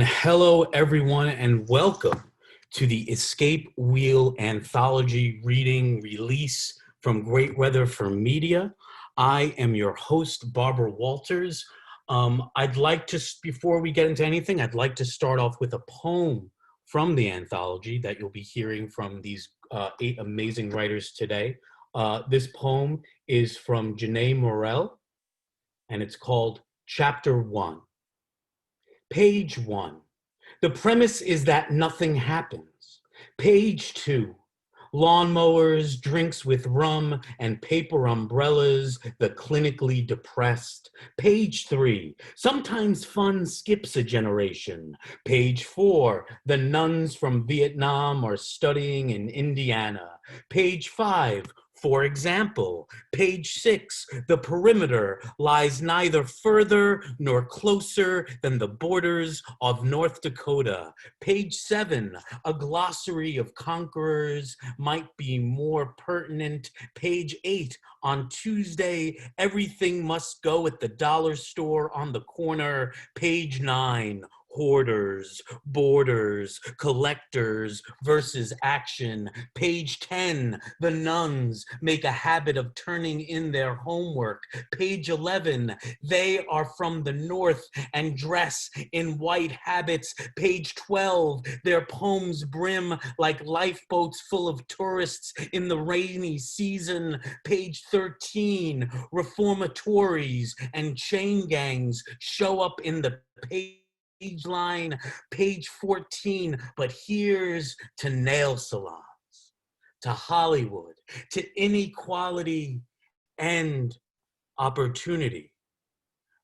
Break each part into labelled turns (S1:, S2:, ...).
S1: Hello, everyone, and welcome to the Escape Wheel Anthology reading release from Great Weather for Media. I am your host, Barbara Walters. I'd like to, before we get into anything, I'd like to start off with a poem from the anthology that you'll be hearing from these 8 amazing writers today. This poem is from Janae Morel, and it's called Chapter 1. Page 1. The premise is that nothing happens. Page 2. Lawnmowers, drinks with rum, and paper umbrellas, the clinically depressed. Page 3. Sometimes fun skips a generation. Page 4. The nuns from Vietnam are studying in Indiana. Page 5. For example, page 6, the perimeter lies neither further nor closer than the borders of North Dakota. Page 7, a glossary of conquerors might be more pertinent. Page 8, on Tuesday, everything must go at the dollar store on the corner. Page 9, hoarders, boarders, collectors versus action. Page 10, the nuns make a habit of turning in their homework. Page 11, they are from the north and dress in white habits. Page 12, their poems brim like lifeboats full of tourists in the rainy season. Page 13, reformatories and chain gangs show up in the page line. Page 14, but here's to nail salons, to Hollywood, to inequality and opportunity.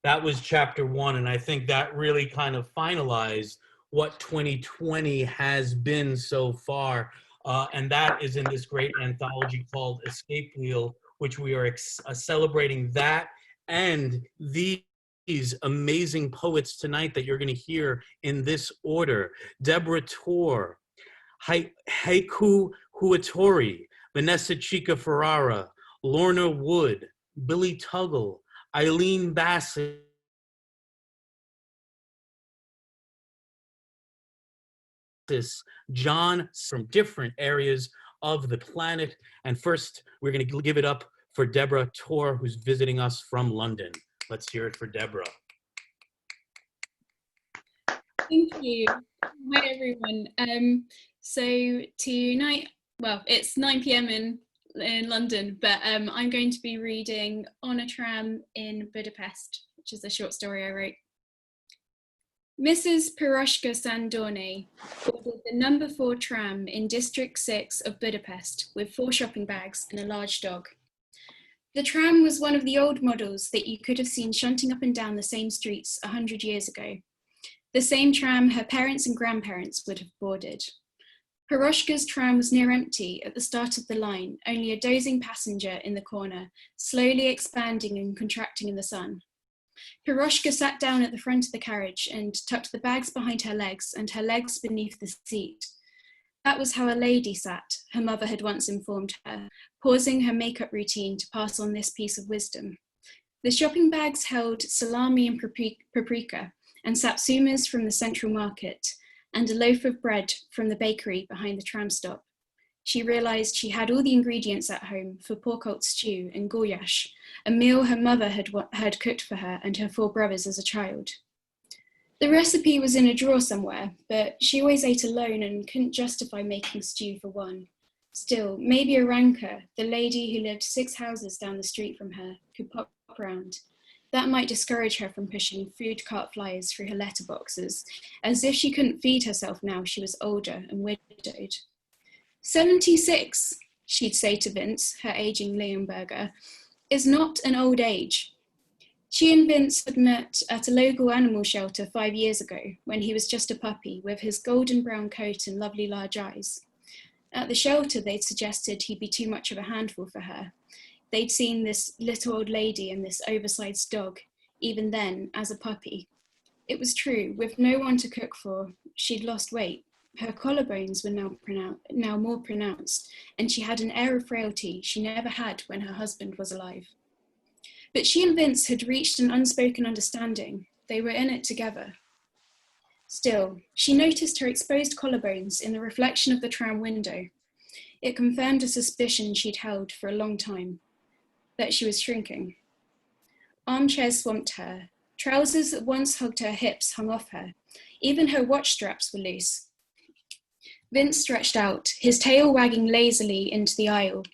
S1: That was chapter 1, and I think that really kind of finalized what 2020 has been so far, and that is in this great anthology called Escape Wheel, which we are celebrating that and these amazing poets tonight that you're going to hear in this order: Deborah Torr, Heikki Huotari, Vanessa Chica Ferreira, Lorna Wood, Billy Tuggle, Aileen Bassis, John, from different areas of the planet. And first, we're going to give it up for Deborah Torr, who's visiting us from London. Let's hear it for Deborah.
S2: Thank you. Hi, everyone. So tonight, well, it's 9 p.m. in London, but I'm going to be reading On a Tram in Budapest, which is a short story I wrote. Mrs. Piroshka Sandorne ordered the number 4 tram in District 6 of Budapest with 4 shopping bags and a large dog. The tram was one of the old models that you could have seen shunting up and down the same streets 100 years ago. The same tram her parents and grandparents would have boarded. Piroshka's tram was near empty at the start of the line, only a dozing passenger in the corner, slowly expanding and contracting in the sun. Piroshka sat down at the front of the carriage and tucked the bags behind her legs and her legs beneath the seat. That was how a lady sat, her mother had once informed her, pausing her makeup routine to pass on this piece of wisdom. The shopping bags held salami and paprika, and satsumas from the central market, and a loaf of bread from the bakery behind the tram stop. She realized she had all the ingredients at home for pork stew and goulash, a meal her mother had cooked for her and her 4 brothers as a child. The recipe was in a drawer somewhere, but she always ate alone and couldn't justify making stew for one. Still, maybe Aranka, the lady who lived 6 houses down the street from her, could pop round. That might discourage her from pushing food cart flyers through her letterboxes, as if she couldn't feed herself now she was older and widowed. 76, she'd say to Vince, her aging Leonberger, is not an old age. She and Vince had met at a local animal shelter 5 years ago, when he was just a puppy with his golden brown coat and lovely large eyes. At the shelter, they'd suggested he'd be too much of a handful for her. They'd seen this little old lady and this oversized dog, even then, as a puppy. It was true, with no one to cook for, she'd lost weight. Her collarbones were now more pronounced, and she had an air of frailty she never had when her husband was alive. But she and Vince had reached an unspoken understanding. They were in it together. Still, she noticed her exposed collarbones in the reflection of the tram window. It confirmed a suspicion she'd held for a long time, that she was shrinking. Armchairs swamped her. Trousers that once hugged her hips hung off her. Even her watch straps were loose. Vince stretched out, his tail wagging lazily into the aisle.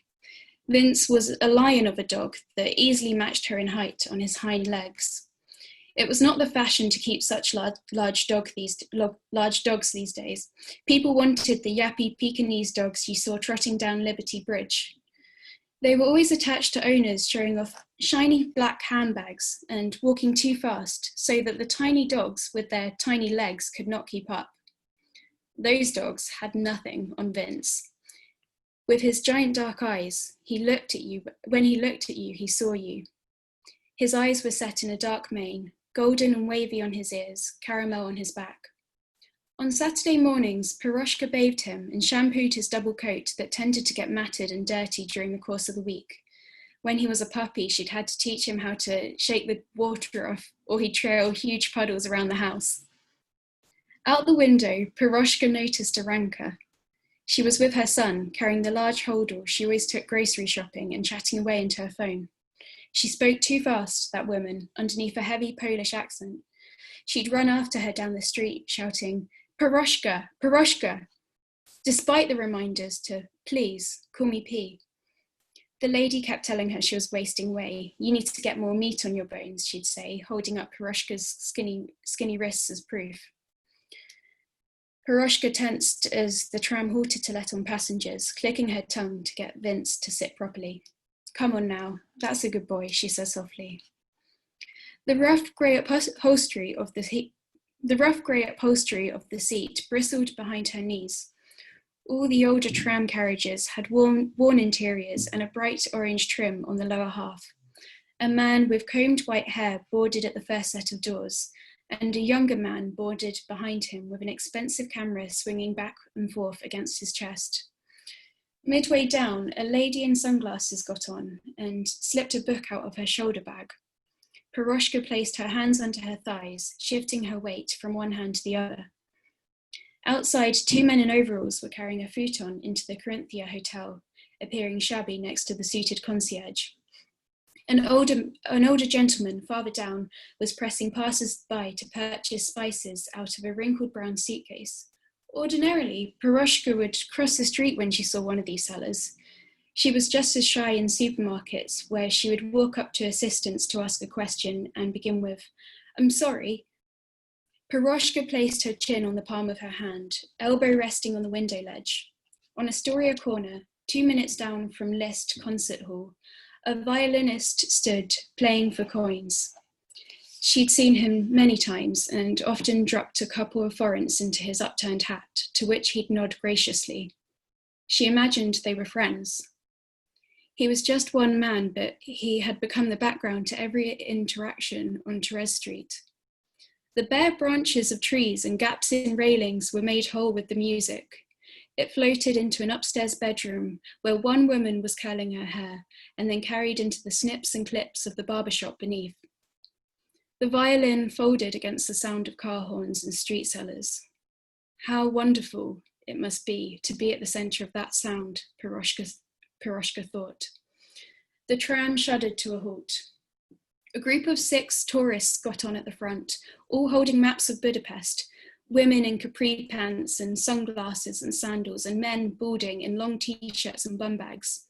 S2: Vince was a lion of a dog that easily matched her in height on his hind legs. It was not the fashion to keep such large dogs these days. People wanted the yappy Pekingese dogs you saw trotting down Liberty Bridge. They were always attached to owners showing off shiny black handbags and walking too fast so that the tiny dogs with their tiny legs could not keep up. Those dogs had nothing on Vince. With his giant dark eyes, he looked at you. When he looked at you, he saw you. His eyes were set in a dark mane, golden and wavy on his ears, caramel on his back. On Saturday mornings, Piroshka bathed him and shampooed his double coat that tended to get matted and dirty during the course of the week. When he was a puppy, she'd had to teach him how to shake the water off, or he'd trail huge puddles around the house. Out the window, Piroshka noticed a rancor. She was with her son, carrying the large holdall she always took grocery shopping and chatting away into her phone. She spoke too fast, that woman, underneath a heavy Polish accent. She'd run after her down the street, shouting, "Piroshka, Piroshka," despite the reminders to, "Please, call me P." The lady kept telling her she was wasting away. "You need to get more meat on your bones," she'd say, holding up Piroshka's skinny wrists as proof. Piroshka tensed as the tram halted to let on passengers, clicking her tongue to get Vince to sit properly. "Come on now, that's a good boy," she said softly. The rough grey upholstery of the seat bristled behind her knees. All the older tram carriages had worn interiors and a bright orange trim on the lower half. A man with combed white hair boarded at the first set of doors, and a younger man boarded behind him with an expensive camera swinging back and forth against his chest. Midway down, a lady in sunglasses got on and slipped a book out of her shoulder bag. Piroshka placed her hands under her thighs, shifting her weight from one hand to the other. Outside, two men in overalls were carrying a futon into the Corinthia Hotel, appearing shabby next to the suited concierge. An older gentleman, farther down, was pressing passers-by to purchase spices out of a wrinkled brown suitcase. Ordinarily, Piroshka would cross the street when she saw one of these sellers. She was just as shy in supermarkets, where she would walk up to assistants to ask a question and begin with, "I'm sorry." Piroshka placed her chin on the palm of her hand, elbow resting on the window ledge. On Astoria Corner, 2 minutes down from Liszt Concert Hall, a violinist stood playing for coins. She'd seen him many times and often dropped a couple of forints into his upturned hat, to which he'd nod graciously. She imagined they were friends. He was just one man, but he had become the background to every interaction on Therese Street. The bare branches of trees and gaps in railings were made whole with the music. It floated into an upstairs bedroom where one woman was curling her hair and then carried into the snips and clips of the barber shop beneath. The violin folded against the sound of car horns and street sellers. How wonderful it must be to be at the centre of that sound, Piroshka thought. The tram shuddered to a halt. A group of 6 tourists got on at the front, all holding maps of Budapest, women in capri pants and sunglasses and sandals, and men balding in long t-shirts and bum bags.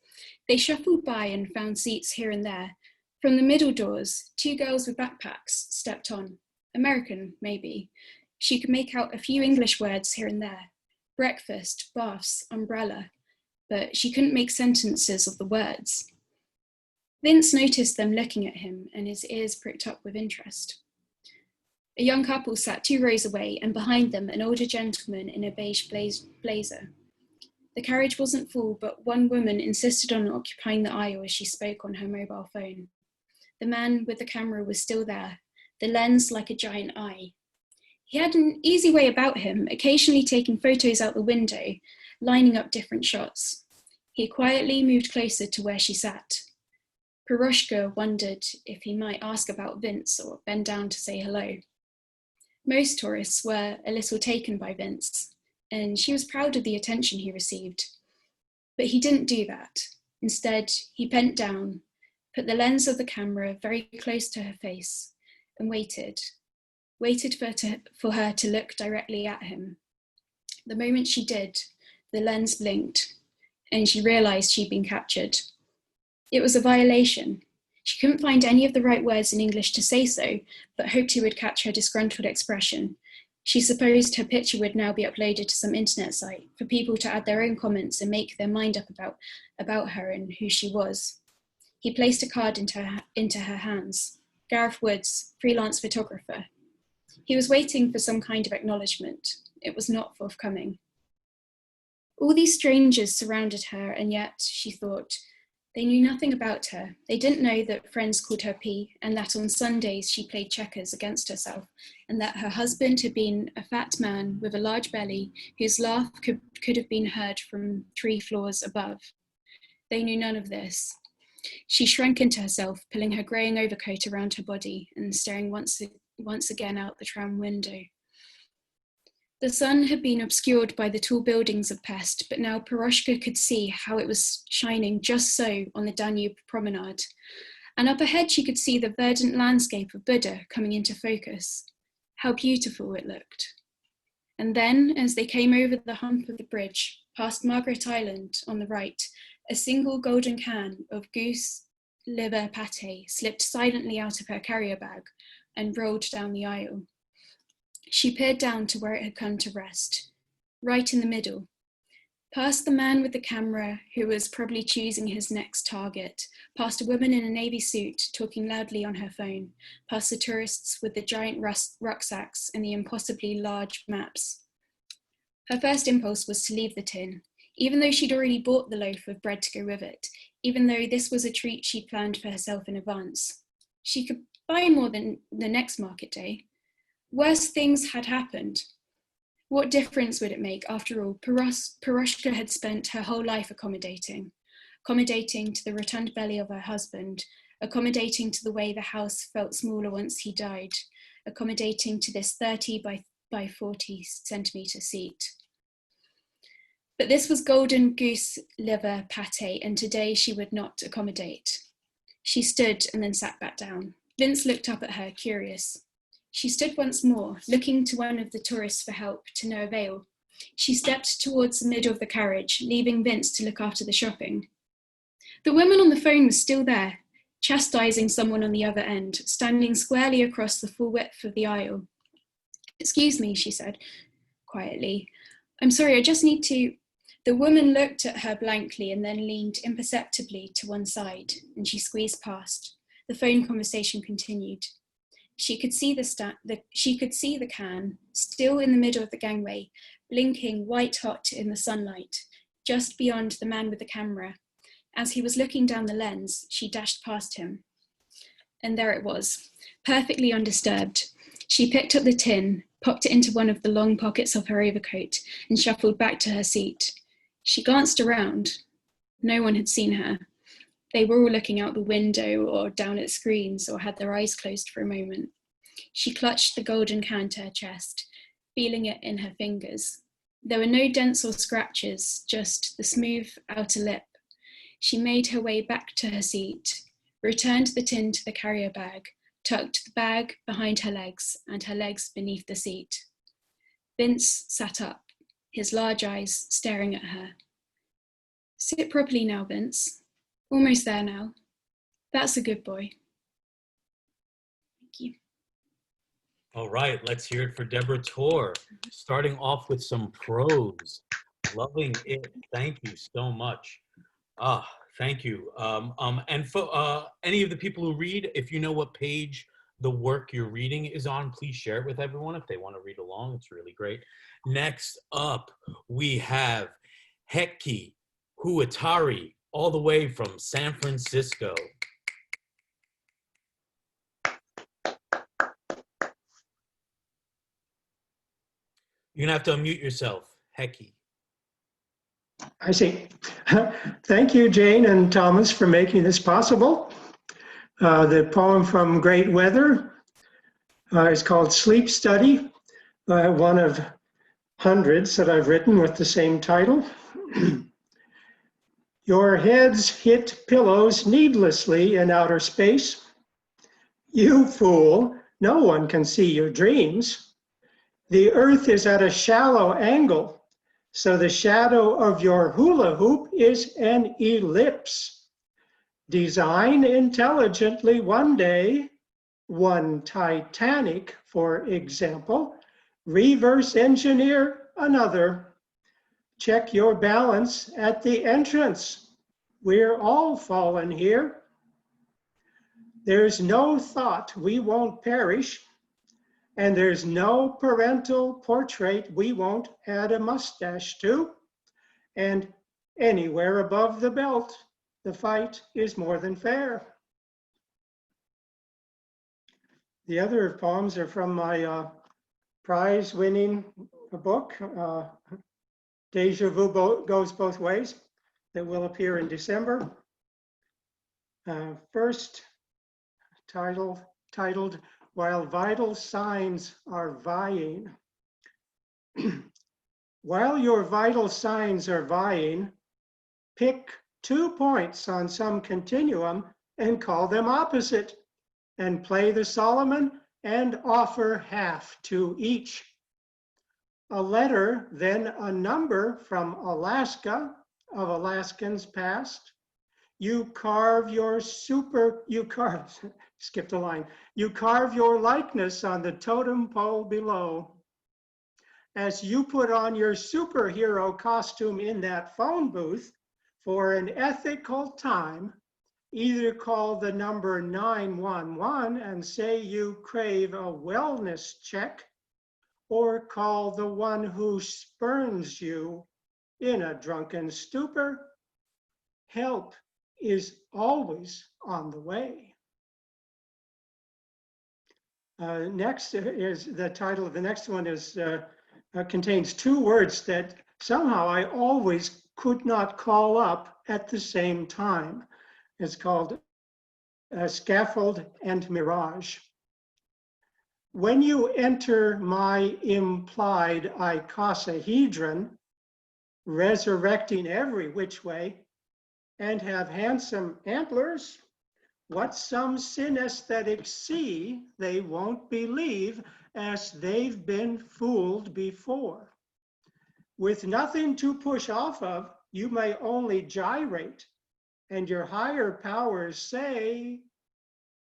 S2: They shuffled by and found seats here and there. From the middle doors, 2 girls with backpacks stepped on. American, maybe. She could make out a few English words here and there. Breakfast, baths, umbrella. But she couldn't make sentences of the words. Vince noticed them looking at him, and his ears pricked up with interest. A young couple sat 2 rows away, and behind them an older gentleman in a beige blazer. The carriage wasn't full, but one woman insisted on occupying the aisle as she spoke on her mobile phone. The man with the camera was still there, the lens like a giant eye. He had an easy way about him, occasionally taking photos out the window, lining up different shots. He quietly moved closer to where she sat. Piroshka wondered if he might ask about Vince or bend down to say hello. Most tourists were a little taken by Vince, and she was proud of the attention he received. But he didn't do that. Instead, he bent down, put the lens of the camera very close to her face, and waited for her to look directly at him. The moment she did, the lens blinked, and she realized she'd been captured. It was a violation. She couldn't find any of the right words in English to say so, but hoped he would catch her disgruntled expression. She supposed her picture would now be uploaded to some internet site for people to add their own comments and make their mind up about her and who she was. He placed a card into her hands. Gareth Woods, freelance photographer. He was waiting for some kind of acknowledgement. It was not forthcoming. All these strangers surrounded her, and yet, she thought, they knew nothing about her. They didn't know that friends called her P, and that on Sundays she played checkers against herself, and that her husband had been a fat man with a large belly whose laugh could have been heard from 3 floors above. They knew none of this. She shrank into herself, pulling her greying overcoat around her body and staring once again out the tram window. The sun had been obscured by the tall buildings of Pest, but now Piroshka could see how it was shining just so on the Danube promenade. And up ahead she could see the verdant landscape of Buda coming into focus. How beautiful it looked. And then, as they came over the hump of the bridge, past Margaret Island on the right, a single golden can of goose liver pâté slipped silently out of her carrier bag and rolled down the aisle. She peered down to where it had come to rest, right in the middle, past the man with the camera who was probably choosing his next target, past a woman in a navy suit talking loudly on her phone, past the tourists with the giant rucksacks and the impossibly large maps. Her first impulse was to leave the tin, even though she'd already bought the loaf of bread to go with it, even though this was a treat she'd planned for herself in advance. She could buy more than the next market day. Worse things had happened. What difference would it make? After all, Piroshka had spent her whole life accommodating to the rotund belly of her husband, accommodating to the way the house felt smaller once he died, accommodating to this 30 by 40 centimetre seat. But this was golden goose liver pâté, and today she would not accommodate. She stood and then sat back down. Vince looked up at her, curious. She stood once more, looking to one of the tourists for help, to no avail. She stepped towards the middle of the carriage, leaving Vince to look after the shopping. The woman on the phone was still there, chastising someone on the other end, standing squarely across the full width of the aisle. "Excuse me," she said quietly. "I'm sorry, I just need to..." The woman looked at her blankly and then leaned imperceptibly to one side, and she squeezed past. The phone conversation continued. She could see the can, still in the middle of the gangway, blinking white hot in the sunlight, just beyond the man with the camera. As he was looking down the lens, she dashed past him. And there it was, perfectly undisturbed. She picked up the tin, popped it into one of the long pockets of her overcoat, and shuffled back to her seat. She glanced around. No one had seen her. They were all looking out the window or down at screens or had their eyes closed for a moment. She clutched the golden can to her chest, feeling it in her fingers. There were no dents or scratches, just the smooth outer lip. She made her way back to her seat, returned the tin to the carrier bag, tucked the bag behind her legs and her legs beneath the seat. Vince sat up, his large eyes staring at her. "Sit properly now, Vince. Almost there now. That's a good boy." Thank you.
S1: All right, let's hear it for Deborah Torr, starting off with some prose. Loving it. Thank you so much. Thank you. And for any of the people who read, if you know what page the work you're reading is on, please share it with everyone if they want to read along. It's really great. Next up, we have Heikki, Huotari, all the way from San Francisco. You're gonna have to unmute yourself, Heikki.
S3: I see. Thank you, Jane and Thomas, for making this possible. The poem from Great Weather is called Sleep Study. one of hundreds that I've written with the same title. Your heads hit pillows needlessly in outer space. You fool, no one can see your dreams. The earth is at a shallow angle, so the shadow of your hula hoop is an ellipse. Design intelligently one day, one Titanic, for example, reverse engineer another. Check your balance at the entrance. We're all fallen here. There's no thought we won't perish, and there's no parental portrait we won't add a mustache to. And anywhere above the belt, the fight is more than fair. The other poems are from my prize-winning book, Deja Vu Goes Both Ways, that will appear in December. First, titled While Vital Signs Are Vying. While your vital signs are vying, pick 2 points on some continuum and call them opposite, and play the Solomon and offer half to each. A letter, then a number from Alaska of Alaskans past. You carve your skipped a line. You carve your likeness on the totem pole below. As you put on your superhero costume in that phone booth for an ethical time, either call the number 911 and say you crave a wellness check, or call the one who spurns you in a drunken stupor. Help is always on the way. Next is the title of the next one is contains 2 words that somehow I always could not call up at the same time. It's called Scaffold and Mirage. When you enter my implied icosahedron, resurrecting every which way, and have handsome antlers, what some synesthetic see they won't believe, as they've been fooled before. With nothing to push off of, you may only gyrate, and your higher powers say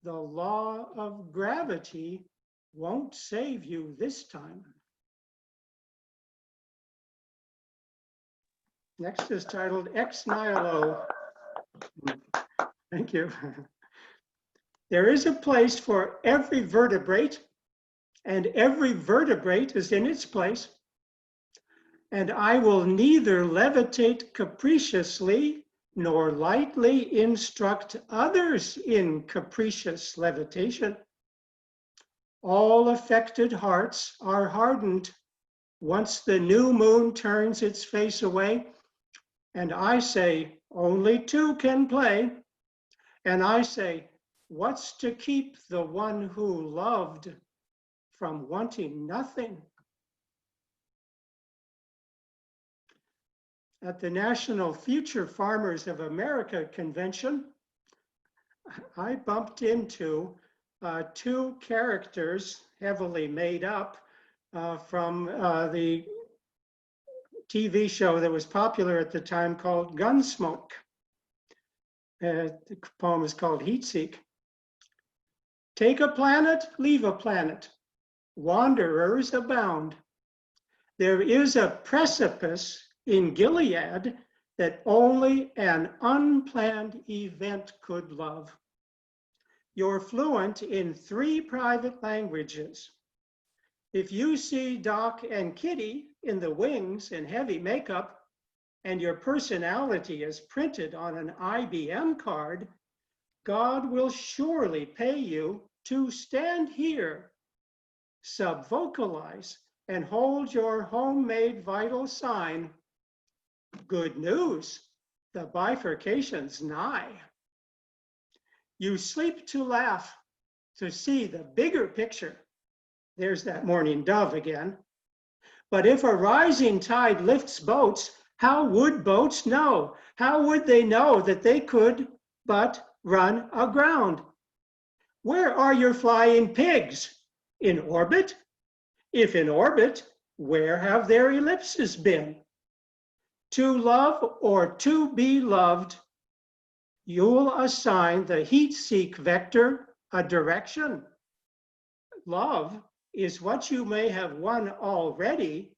S3: the law of gravity won't save you this time. Next is titled Ex Nihilo. Thank you. There is a place for every vertebrate, and every vertebrate is in its place. And I will neither levitate capriciously nor lightly instruct others in capricious levitation. All affected hearts are hardened once the new moon turns its face away, and I say, only 2 can play. And I say, what's to keep the one who loved from wanting nothing? At the National Future Farmers of America convention, I bumped into 2 characters heavily made up from the TV show that was popular at the time called Gunsmoke. The poem is called Heatseek. Take a planet, leave a planet. Wanderers abound. There is a precipice in Gilead that only an unplanned event could love. You're fluent in 3 private languages. If you see Doc and Kitty in the wings in heavy makeup, and your personality is printed on an IBM card, God will surely pay you to stand here, subvocalize, and hold your homemade vital sign. Good news, the bifurcation's nigh. You sleep to laugh, to see the bigger picture. There's that mourning dove again. But if a rising tide lifts boats, how would boats know? How would they know that they could but run aground? Where are your flying pigs? In orbit? If in orbit, where have their ellipses been? To love or to be loved, you'll assign the heat-seek vector a direction. Love is what you may have won already,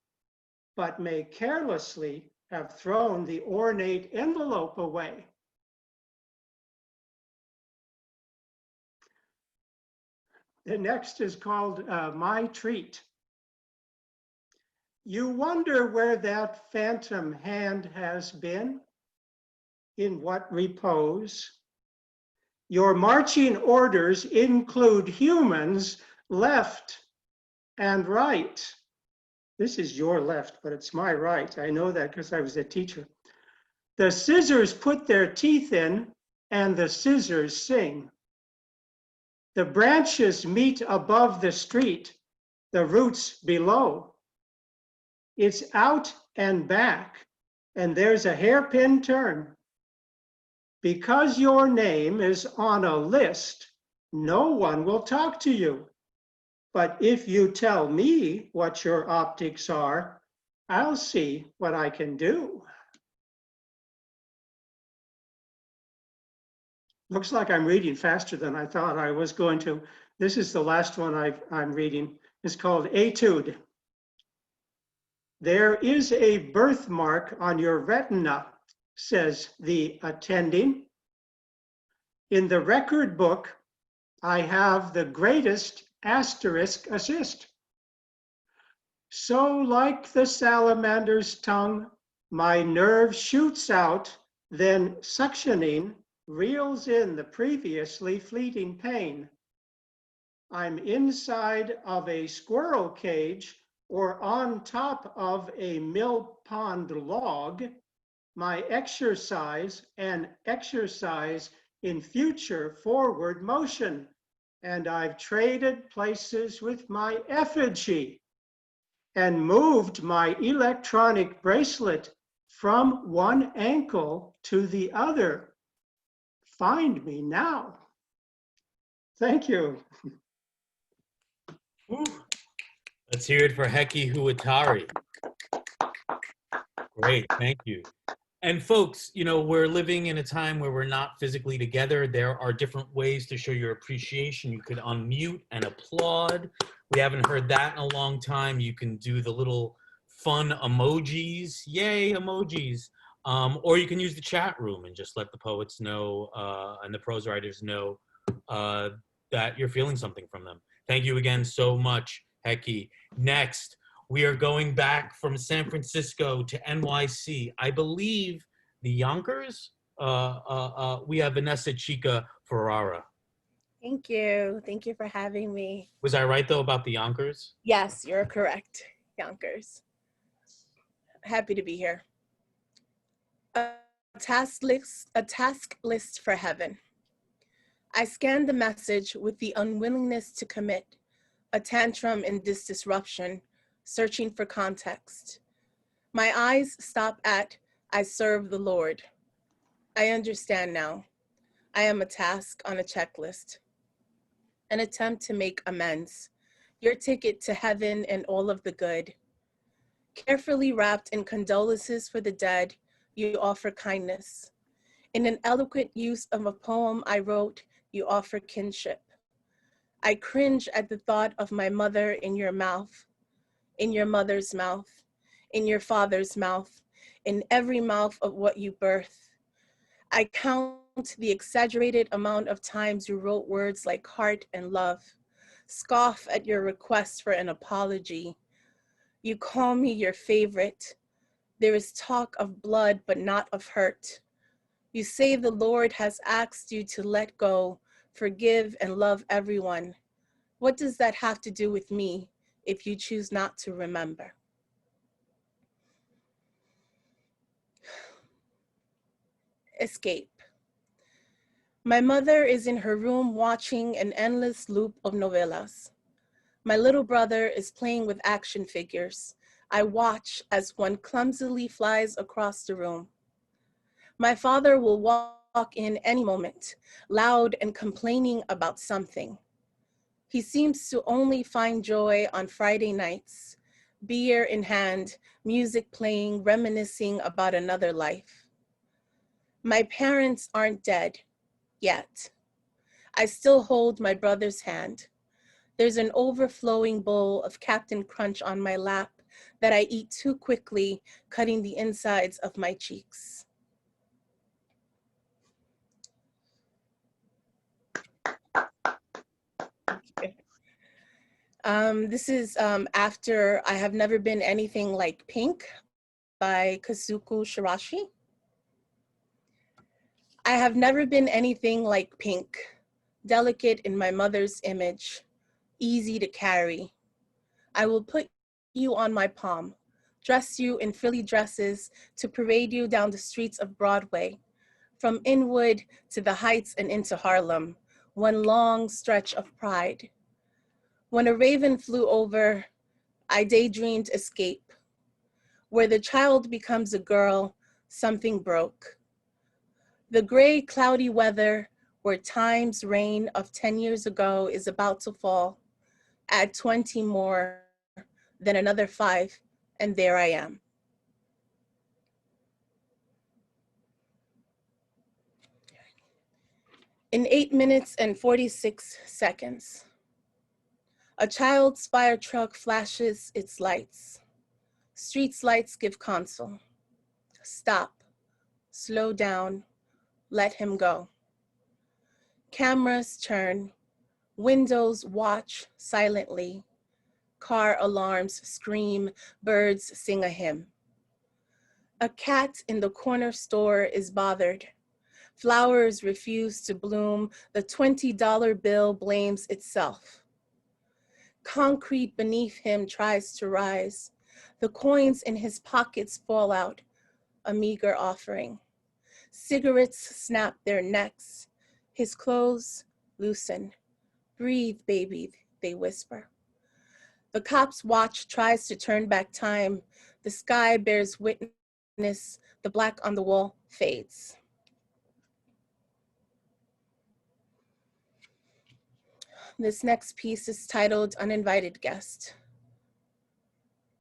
S3: but may carelessly have thrown the ornate envelope away. The next is called My Treat. You wonder where that phantom hand has been, in what repose. Your marching orders include humans left and right. This is your left, but it's my right. I know that because I was a teacher. The scissors put their teeth in, and the scissors sing. The branches meet above the street, the roots below. It's out and back, and there's a hairpin turn. Because your name is on a list, no one will talk to you. But if you tell me what your optics are, I'll see what I can do. Looks like I'm reading faster than I thought I was going to. This is the last one I'm reading. It's called Etude. There is a birthmark on your retina, says the attending. In the record book, I have the greatest asterisk assist. So like the salamander's tongue, my nerve shoots out, then suctioning, reels in the previously fleeting pain. I'm inside of a squirrel cage or on top of a mill pond log. My exercise and exercise in future forward motion. And I've traded places with my effigy and moved my electronic bracelet from one ankle to the other. Find me now. Thank you.
S1: Let's hear it for Heikki Huotari. Great, thank you. And folks, you know, we're living in a time where we're not physically together. There are different ways to show your appreciation. You could unmute and applaud. We haven't heard that in a long time. You can do the little fun emojis. Yay, emojis. Or you can use the chat room and just let the poets know and the prose writers know that you're feeling something from them. Thank you again so much, Heikki. Next, we are going back from San Francisco to NYC. I believe the Yonkers. We have Vanessa Chica Ferreira.
S4: Thank you. Thank you for having me.
S1: Was I right though about the Yonkers?
S4: Yes, you're correct, Yonkers. Happy to be here. A task list for heaven. I scanned the message with the unwillingness to commit, a tantrum in this disruption, searching for context. My eyes stop at, I serve the Lord. I understand now. I am a task on a checklist, an attempt to make amends, your ticket to heaven and all of the good. Carefully wrapped in condolences for the dead, you offer kindness. In an eloquent use of a poem I wrote, you offer kinship. I cringe at the thought of my mother in your mouth, in your mother's mouth, in your father's mouth, in every mouth of what you birth. I count the exaggerated amount of times you wrote words like heart and love, scoff at your request for an apology. You call me your favorite. There is talk of blood, but not of hurt. You say the Lord has asked you to let go, forgive, and love everyone. What does that have to do with me if you choose not to remember? Escape. My mother is in her room watching an endless loop of novelas. My little brother is playing with action figures. I watch as one clumsily flies across the room. My father will walk in any moment, loud and complaining about something. He seems to only find joy on Friday nights, beer in hand, music playing, reminiscing about another life. My parents aren't dead yet. I still hold my brother's hand. There's an overflowing bowl of Captain Crunch on my lap that I eat too quickly, cutting the insides of my cheeks. This is after I Have Never Been Anything Like Pink by Kazuko Shirashi. I have never been anything like pink, delicate in my mother's image, easy to carry. I will put you on my palm, dress you in frilly dresses to parade you down the streets of Broadway, from Inwood to the Heights and into Harlem, one long stretch of pride. When a raven flew over, I daydreamed escape. Where the child becomes a girl, something broke. The gray, cloudy weather where time's rain of 10 years ago is about to fall. Add 20 more, then another 5, and there I am. In 8 minutes and 46 seconds, a child's fire truck flashes its lights. Street's lights give counsel. Stop, slow down, let him go. Cameras turn, windows watch silently. Car alarms scream, birds sing a hymn. A cat in the corner store is bothered. Flowers refuse to bloom, the $20 bill blames itself. Concrete beneath him tries to rise. The coins in his pockets fall out, a meager offering. Cigarettes snap their necks. His clothes loosen. Breathe, baby, they whisper. The cop's watch tries to turn back time. The sky bears witness. The black on the wall fades. This next piece is titled Uninvited Guest.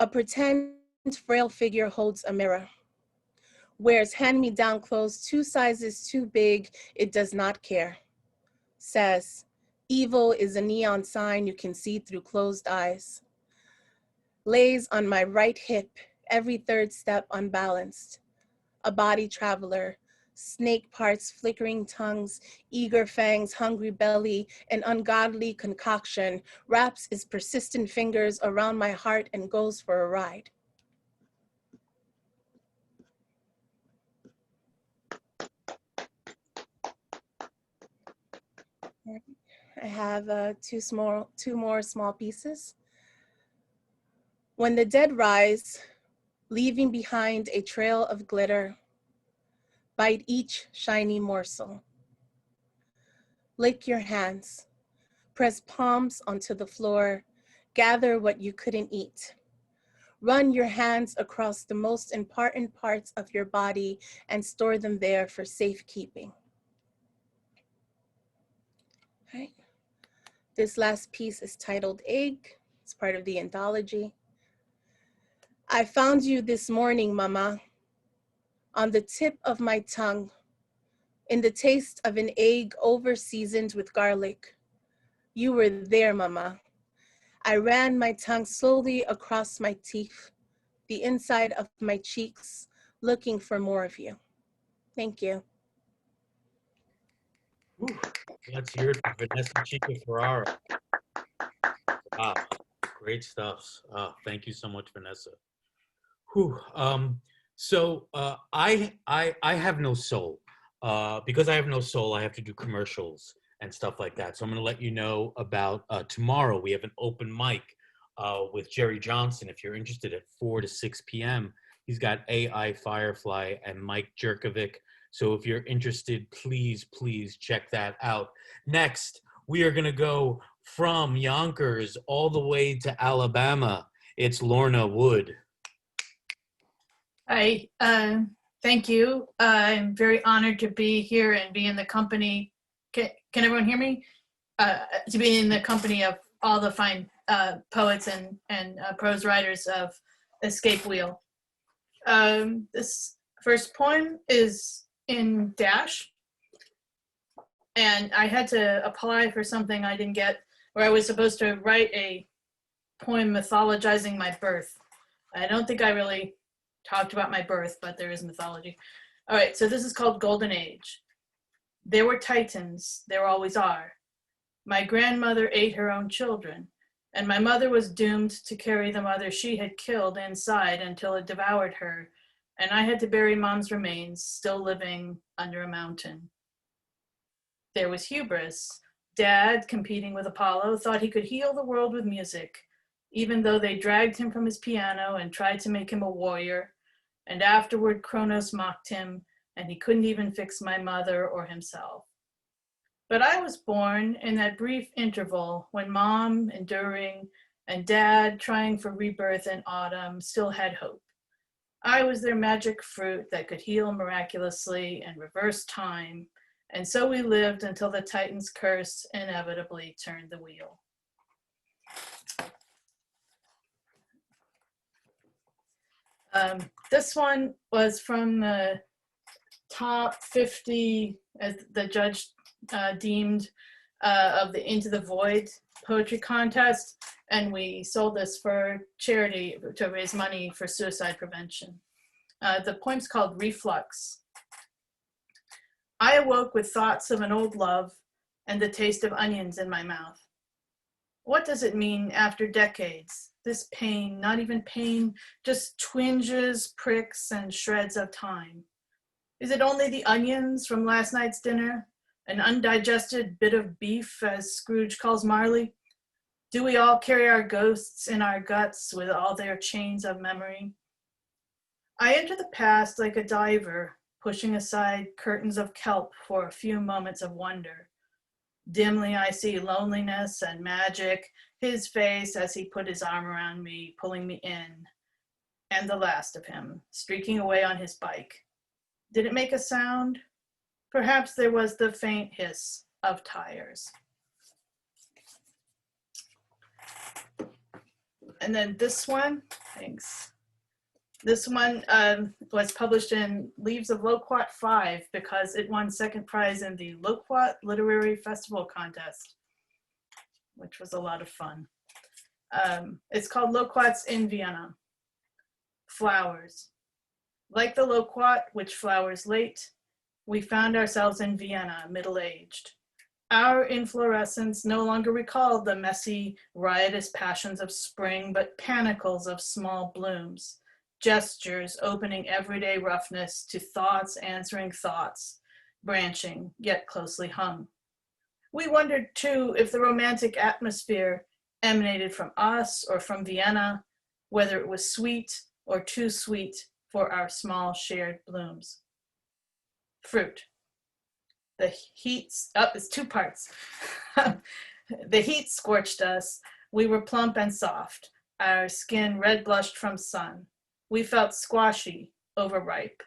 S4: A pretend frail figure holds a mirror. Wears hand-me-down clothes 2 sizes too big, it does not care. Says, evil is a neon sign you can see through closed eyes. Lays on my right hip, every 3rd step unbalanced. A body traveler, snake parts, flickering tongues, eager fangs, hungry belly, an ungodly concoction, wraps his persistent fingers around my heart and goes for a ride. I have two more small pieces. When the dead rise, leaving behind a trail of glitter, bite each shiny morsel. Lick your hands, press palms onto the floor, gather what you couldn't eat. Run your hands across the most important parts of your body and store them there for safekeeping. Right. This last piece is titled Egg. It's part of the anthology. I found you this morning, Mama, on the tip of my tongue, in the taste of an egg over-seasoned with garlic. You were there, Mama. I ran my tongue slowly across my teeth, the inside of my cheeks, looking for more of you. Thank you.
S1: Whew. Let's hear it for Vanessa Chica Ferreira. Wow, great stuff. Thank you so much, Vanessa. Whew. I have no soul. Because I have no soul, I have to do commercials and stuff like that. So I'm going to let you know about tomorrow. We have an open mic with Jerry Johnson. If you're interested, at 4 to 6 p.m. He's got AI Firefly and Mike Jerkovic. So if you're interested, please check that out. Next, we are going to go from Yonkers all the way to Alabama. It's Lorna Wood.
S5: Hi, thank you. I'm very honored to be here and be in the company. Can everyone hear me? To be in the company of all the fine poets and prose writers of Escape Wheel. This first poem is in Dash, and I had to apply for something I didn't get, where I was supposed to write a poem mythologizing my birth. I don't think I really talked about my birth, but there is mythology. All right, so this is called Golden Age. There were Titans, there always are. My grandmother ate her own children, and my mother was doomed to carry the mother she had killed inside until it devoured her, and I had to bury Mom's remains, still living under a mountain. There was hubris. Dad, competing with Apollo, thought he could heal the world with music, even though they dragged him from his piano and tried to make him a warrior. And afterward, Kronos mocked him, and he couldn't even fix my mother or himself. But I was born in that brief interval when Mom, enduring, and Dad, trying for rebirth in autumn, still had hope. I was their magic fruit that could heal miraculously and reverse time, and so we lived until the Titan's curse inevitably turned the wheel. This one was from the top 50, as the judge deemed, of the Into the Void poetry contest, and we sold this for charity to raise money for suicide prevention. The poem's called Reflux. I awoke with thoughts of an old love and the taste of onions in my mouth. What does it mean after decades? This pain, not even pain, just twinges, pricks, and shreds of time. Is it only the onions from last night's dinner? An undigested bit of beef, as Scrooge calls Marley? Do we all carry our ghosts in our guts with all their chains of memory? I enter the past like a diver, pushing aside curtains of kelp for a few moments of wonder. Dimly I see loneliness and magic, his face as he put his arm around me, pulling me in, and the last of him, streaking away on his bike. Did it make a sound? Perhaps there was the faint hiss of tires. And then this one, thanks. This one was published in Leaves of Loquat 5 because it won second prize in the Loquat Literary Festival contest, which was a lot of fun. It's called Loquats in Vienna. Flowers. Like the loquat, which flowers late, we found ourselves in Vienna, middle-aged. Our inflorescence no longer recalled the messy, riotous passions of spring, but panicles of small blooms, gestures opening everyday roughness to thoughts answering thoughts, branching yet closely hung. We wondered too if the romantic atmosphere emanated from us or from Vienna, whether it was sweet or too sweet for our small shared blooms. Fruit. The heat, it's two parts. The heat scorched us. We were plump and soft, our skin red blushed from sun. We felt squashy, overripe.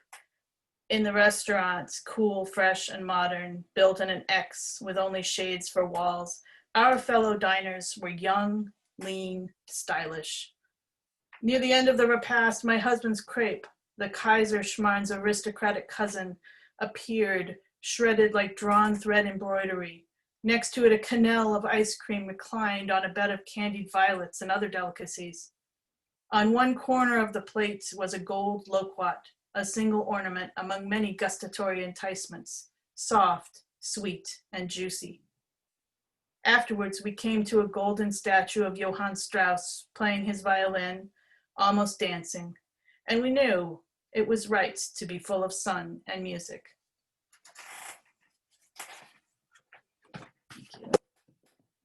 S5: In the restaurants, cool, fresh, and modern, built in an X with only shades for walls, our fellow diners were young, lean, stylish. Near the end of the repast, my husband's crepe, the Kaiser Schmarn's aristocratic cousin, appeared, shredded like drawn thread embroidery. Next to it, a quenelle of ice cream reclined on a bed of candied violets and other delicacies. On one corner of the plate was a gold loquat, a single ornament among many gustatory enticements, soft, sweet, and juicy. Afterwards, we came to a golden statue of Johann Strauss playing his violin, almost dancing, and we knew it was right to be full of sun and music. Thank you.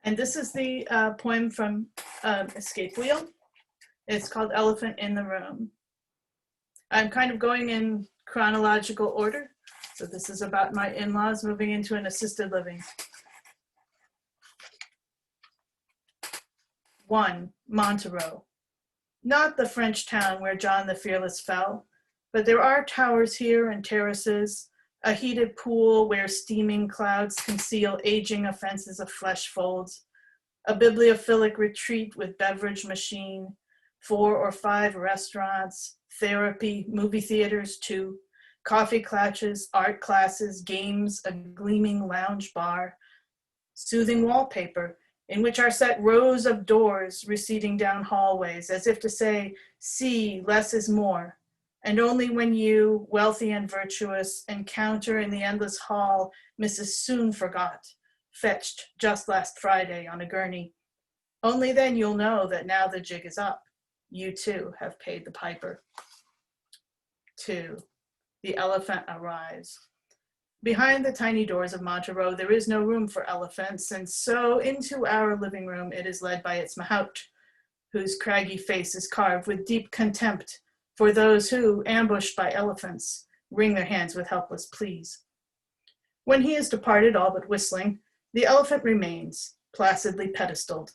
S5: And this is the poem from Escape Wheel. It's called Elephant in the Room. I'm kind of going in chronological order. So this is about my in-laws moving into an assisted living. 1, Montereau. Not the French town where John the Fearless fell, But there are towers here and terraces, a heated pool where steaming clouds conceal aging offenses of flesh folds, a bibliophilic retreat with beverage machine, 4 or 5 restaurants, therapy, movie theaters too, coffee clutches, art classes, games, a gleaming lounge bar, soothing wallpaper in which are set rows of doors receding down hallways as if to say, see, less is more. And only when you, wealthy and virtuous, encounter in the endless hall Mrs. Soon Forgot, fetched just last Friday on a gurney, only then you'll know that now the jig is up. You too have paid the piper. 2. The elephant arrives. Behind the tiny doors of Montereau, there is no room for elephants, and so into our living room it is led by its mahout, whose craggy face is carved with deep contempt for those who, ambushed by elephants, wring their hands with helpless pleas. When he is departed, all but whistling, the elephant remains, placidly pedestaled.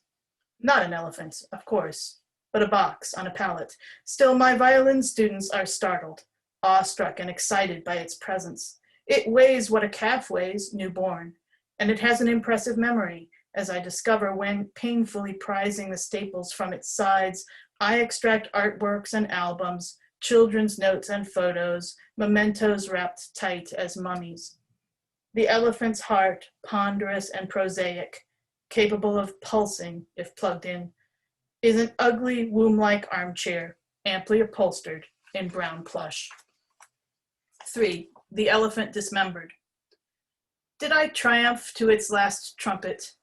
S5: Not an elephant, of course, but a box on a pallet. Still, my violin students are startled, awestruck and excited by its presence. It weighs what a calf weighs, newborn, and it has an impressive memory, as I discover when, painfully prizing the staples from its sides, I extract artworks and albums, children's notes and photos, mementos wrapped tight as mummies. The elephant's heart, ponderous and prosaic, capable of pulsing if plugged in, is an ugly womb-like armchair, amply upholstered in brown plush. 3. The elephant dismembered. Did I triumph to its last trumpet?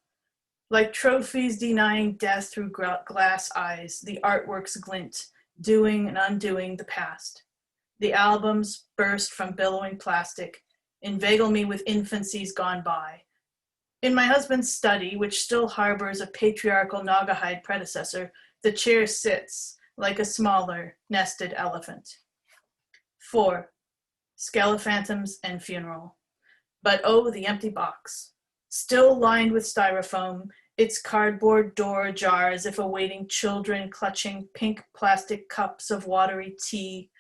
S5: Like trophies denying death through glass eyes, the artworks glint, doing and undoing the past. The albums burst from billowing plastic, inveigle me with infancies gone by. In my husband's study, which still harbors a patriarchal Naugahyde predecessor, the chair sits like a smaller, nested elephant. 4. Skelephantoms and funeral. But oh, the empty box. Still lined with styrofoam, its cardboard door ajar as if awaiting children clutching pink plastic cups of watery tea,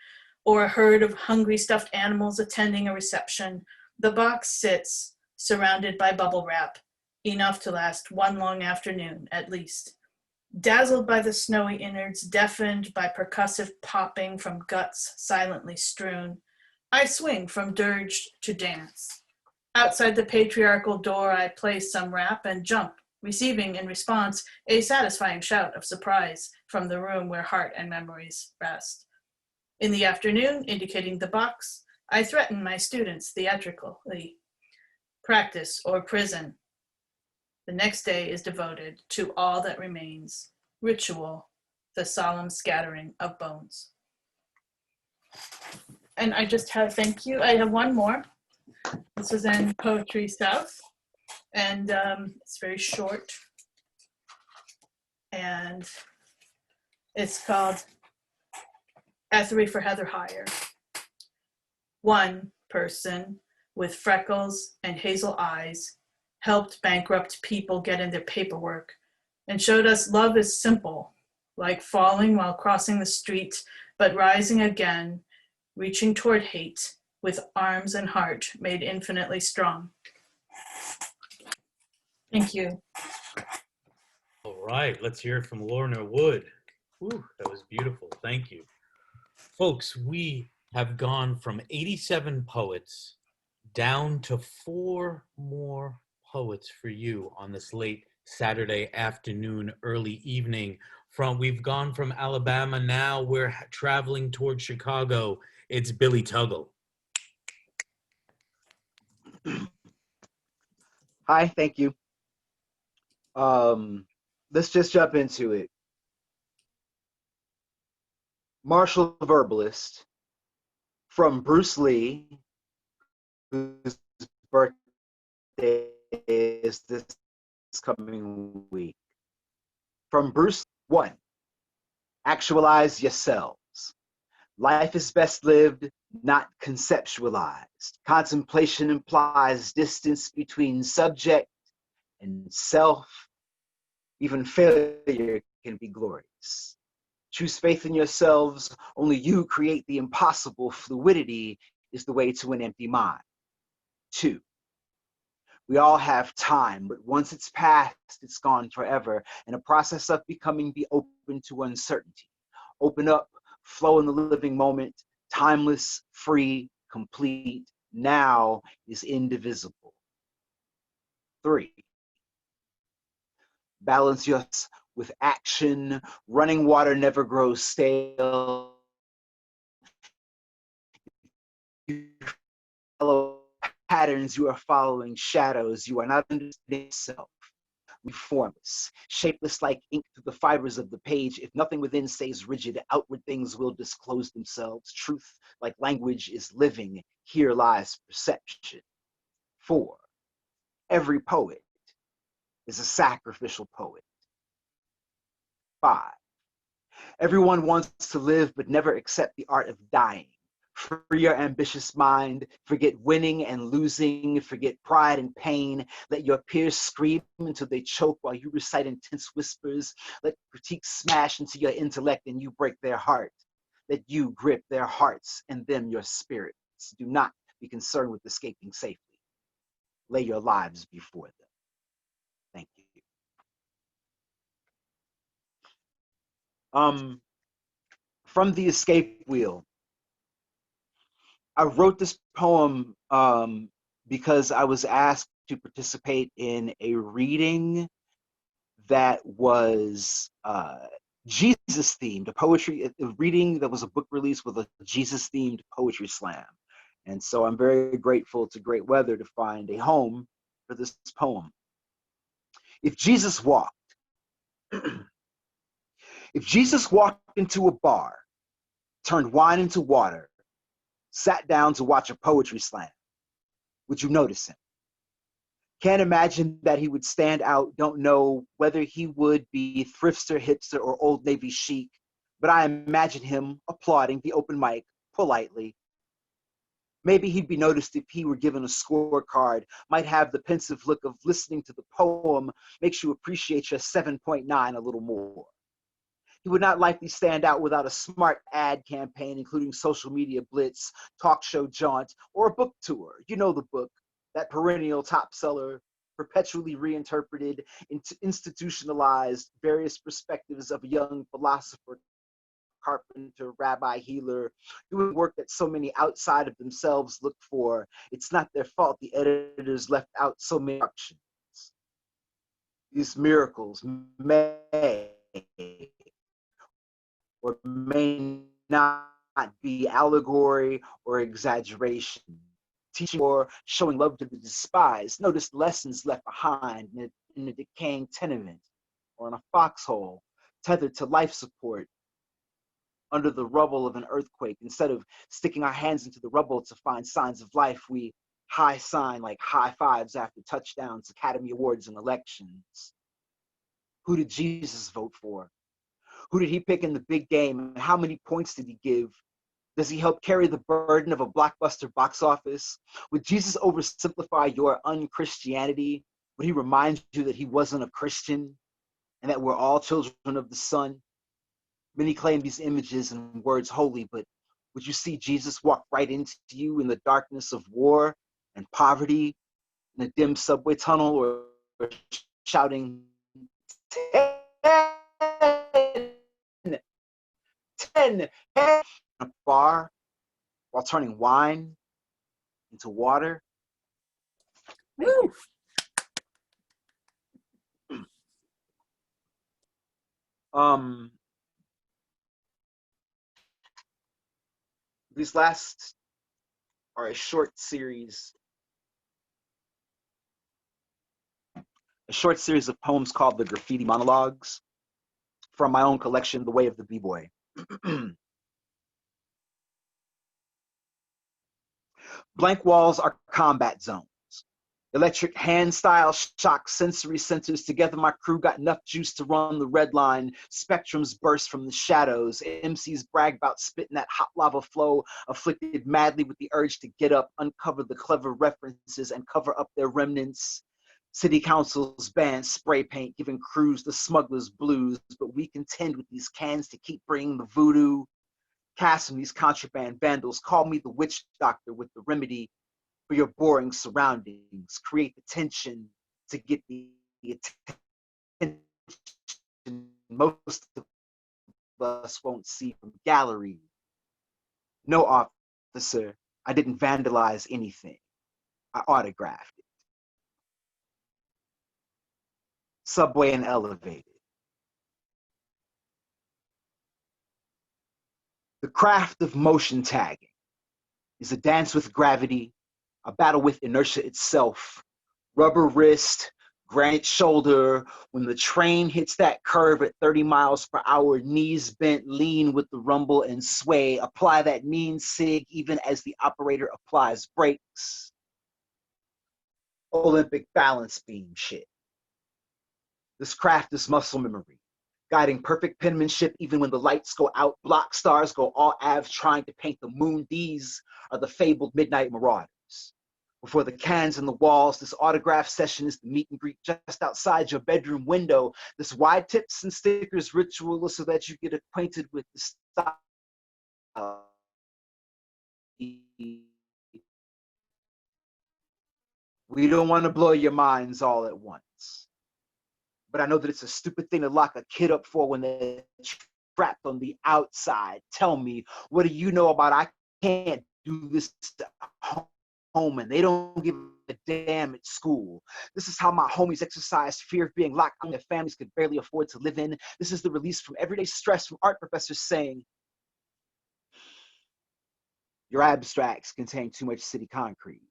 S5: or a herd of hungry stuffed animals attending a reception. The box sits, surrounded by bubble wrap, enough to last one long afternoon at least. Dazzled by the snowy innards, deafened by percussive popping from guts silently strewn, I swing from dirge to dance. Outside the patriarchal door, I place some wrap and jump, receiving in response a satisfying shout of surprise from the room where heart and memories rest. In the afternoon, indicating the box, I threaten my students theatrically. Practice or prison. The next day is devoted to all that remains, ritual, the solemn scattering of bones. And I just have, thank you. I have one more. This is in Poetry South, and it's very short. And it's called Ethery for Heather Hire. One person with freckles and hazel eyes helped bankrupt people get in their paperwork and showed us love is simple, like falling while crossing the street, but rising again, reaching toward hate with arms and heart made infinitely strong. Thank you.
S1: All right, let's hear it from Lorna Wood. Ooh, that was beautiful. Thank you. Folks, we have gone from 87 poets down to 4 more poets for you on this late Saturday afternoon, early evening. We've gone from Alabama, now we're traveling toward Chicago. It's Billy Tuggle.
S6: Hi, thank you. Let's just jump into it. Marshall the Verbalist, from Bruce Lee, whose birthday is this coming week. From Bruce, 1, actualize yourselves. Life is best lived, not conceptualized. Contemplation implies distance between subject and self. Even failure can be glorious. Choose faith in yourselves. Only you create the impossible. Fluidity is the way to an empty mind. 2, we all have time, but once it's passed, it's gone forever. In a process of becoming, be open to uncertainty. Open up, flow in the living moment, timeless, free, complete. Now is indivisible. 3, balance yourself with action. Running water never grows stale. You follow patterns, you are following shadows. You are not understanding yourself. We formless, shapeless like ink through the fibers of the page. If nothing within stays rigid, outward things will disclose themselves. Truth, like language, is living. Here lies perception. 4, every poet is a sacrificial poet. 5, everyone wants to live but never accept the art of dying. Free your ambitious mind, forget winning and losing, forget pride and pain. Let your peers scream until they choke while you recite intense whispers. Let critiques smash into your intellect and you break their heart. Let you grip their hearts and them your spirits. Do not be concerned with escaping safely. Lay your lives before them. Thank you. From the escape wheel. I wrote this poem because I was asked to participate in a reading that was Jesus themed, a reading that was a book release with a Jesus themed poetry slam. And so I'm very grateful to Great Weather to find a home for this poem. If Jesus walked, if Jesus walked into a bar, turned wine into water, sat down to watch a poetry slam, would you notice him? Can't imagine that he would stand out, don't know whether he would be thrifter, hipster, or Old Navy chic, but I imagine him applauding the open mic politely. Maybe he'd be noticed if he were given a scorecard, might have the pensive look of listening to the poem makes you appreciate your 7.9 a little more. He would not likely stand out without a smart ad campaign, including social media blitz, talk show jaunt, or a book tour. You know the book, that perennial top seller, perpetually reinterpreted, institutionalized, various perspectives of a young philosopher, carpenter, rabbi, healer, doing work that so many outside of themselves look for. It's not their fault the editors left out so many options. These miracles may or may not be allegory or exaggeration, teaching or showing love to the despised. Notice lessons left behind in a decaying tenement or in a foxhole, tethered to life support under the rubble of an earthquake. Instead of sticking our hands into the rubble to find signs of life, we high sign like high fives after touchdowns, Academy Awards, and elections. Who did Jesus vote for? Who did he pick in the big game, and how many points did he give? Does he help carry the burden of a blockbuster box office? Would Jesus oversimplify your unchristianity? Would he remind you that he wasn't a Christian and that we're all children of the sun? Many claim these images and words holy, but would you see Jesus walk right into you in the darkness of war and poverty, in a dim subway tunnel, or shouting, 10, a bar, while turning wine into water?
S5: Woo!
S6: These last are a short series of poems called The Graffiti Monologues from my own collection, The Way of the B-Boy. Blank walls are combat zones. Electric hand style shock sensory centers. Together my crew got enough juice to run the red line. Spectrums burst from the shadows. MCs brag about spitting that hot lava flow, afflicted madly with the urge to get up, uncover the clever references, and cover up their remnants. City councils ban spray paint, giving crews the smuggler's blues, but we contend with these cans to keep bringing the voodoo. Cast from these contraband vandals, call me the witch doctor with the remedy for your boring surroundings. Create the tension to get the attention most of us won't see from gallery. No, officer, I didn't vandalize anything. I autographed it. Subway and elevated. The craft of motion tagging is a dance with gravity, a battle with inertia itself. Rubber wrist, granite shoulder, when the train hits that curve at 30 miles per hour, knees bent, lean with the rumble and sway. Apply that mean sig even as the operator applies brakes. Olympic balance beam shit. This craft is muscle memory, guiding perfect penmanship even when the lights go out. Block stars go all av trying to paint the moon. These are the fabled midnight marauders. Before the cans and the walls, this autograph session is the meet and greet just outside your bedroom window. This wide tips and stickers ritual so that you get acquainted with the style. We don't want to blow your minds all at once. But I know that it's a stupid thing to lock a kid up for when they're trapped on the outside. Tell me, what do you know about I can't do this at home and they don't give a damn at school? This is how my homies exercise fear of being locked in their families could barely afford to live in. This is the release from everyday stress from art professors saying, your abstracts contain too much city concrete.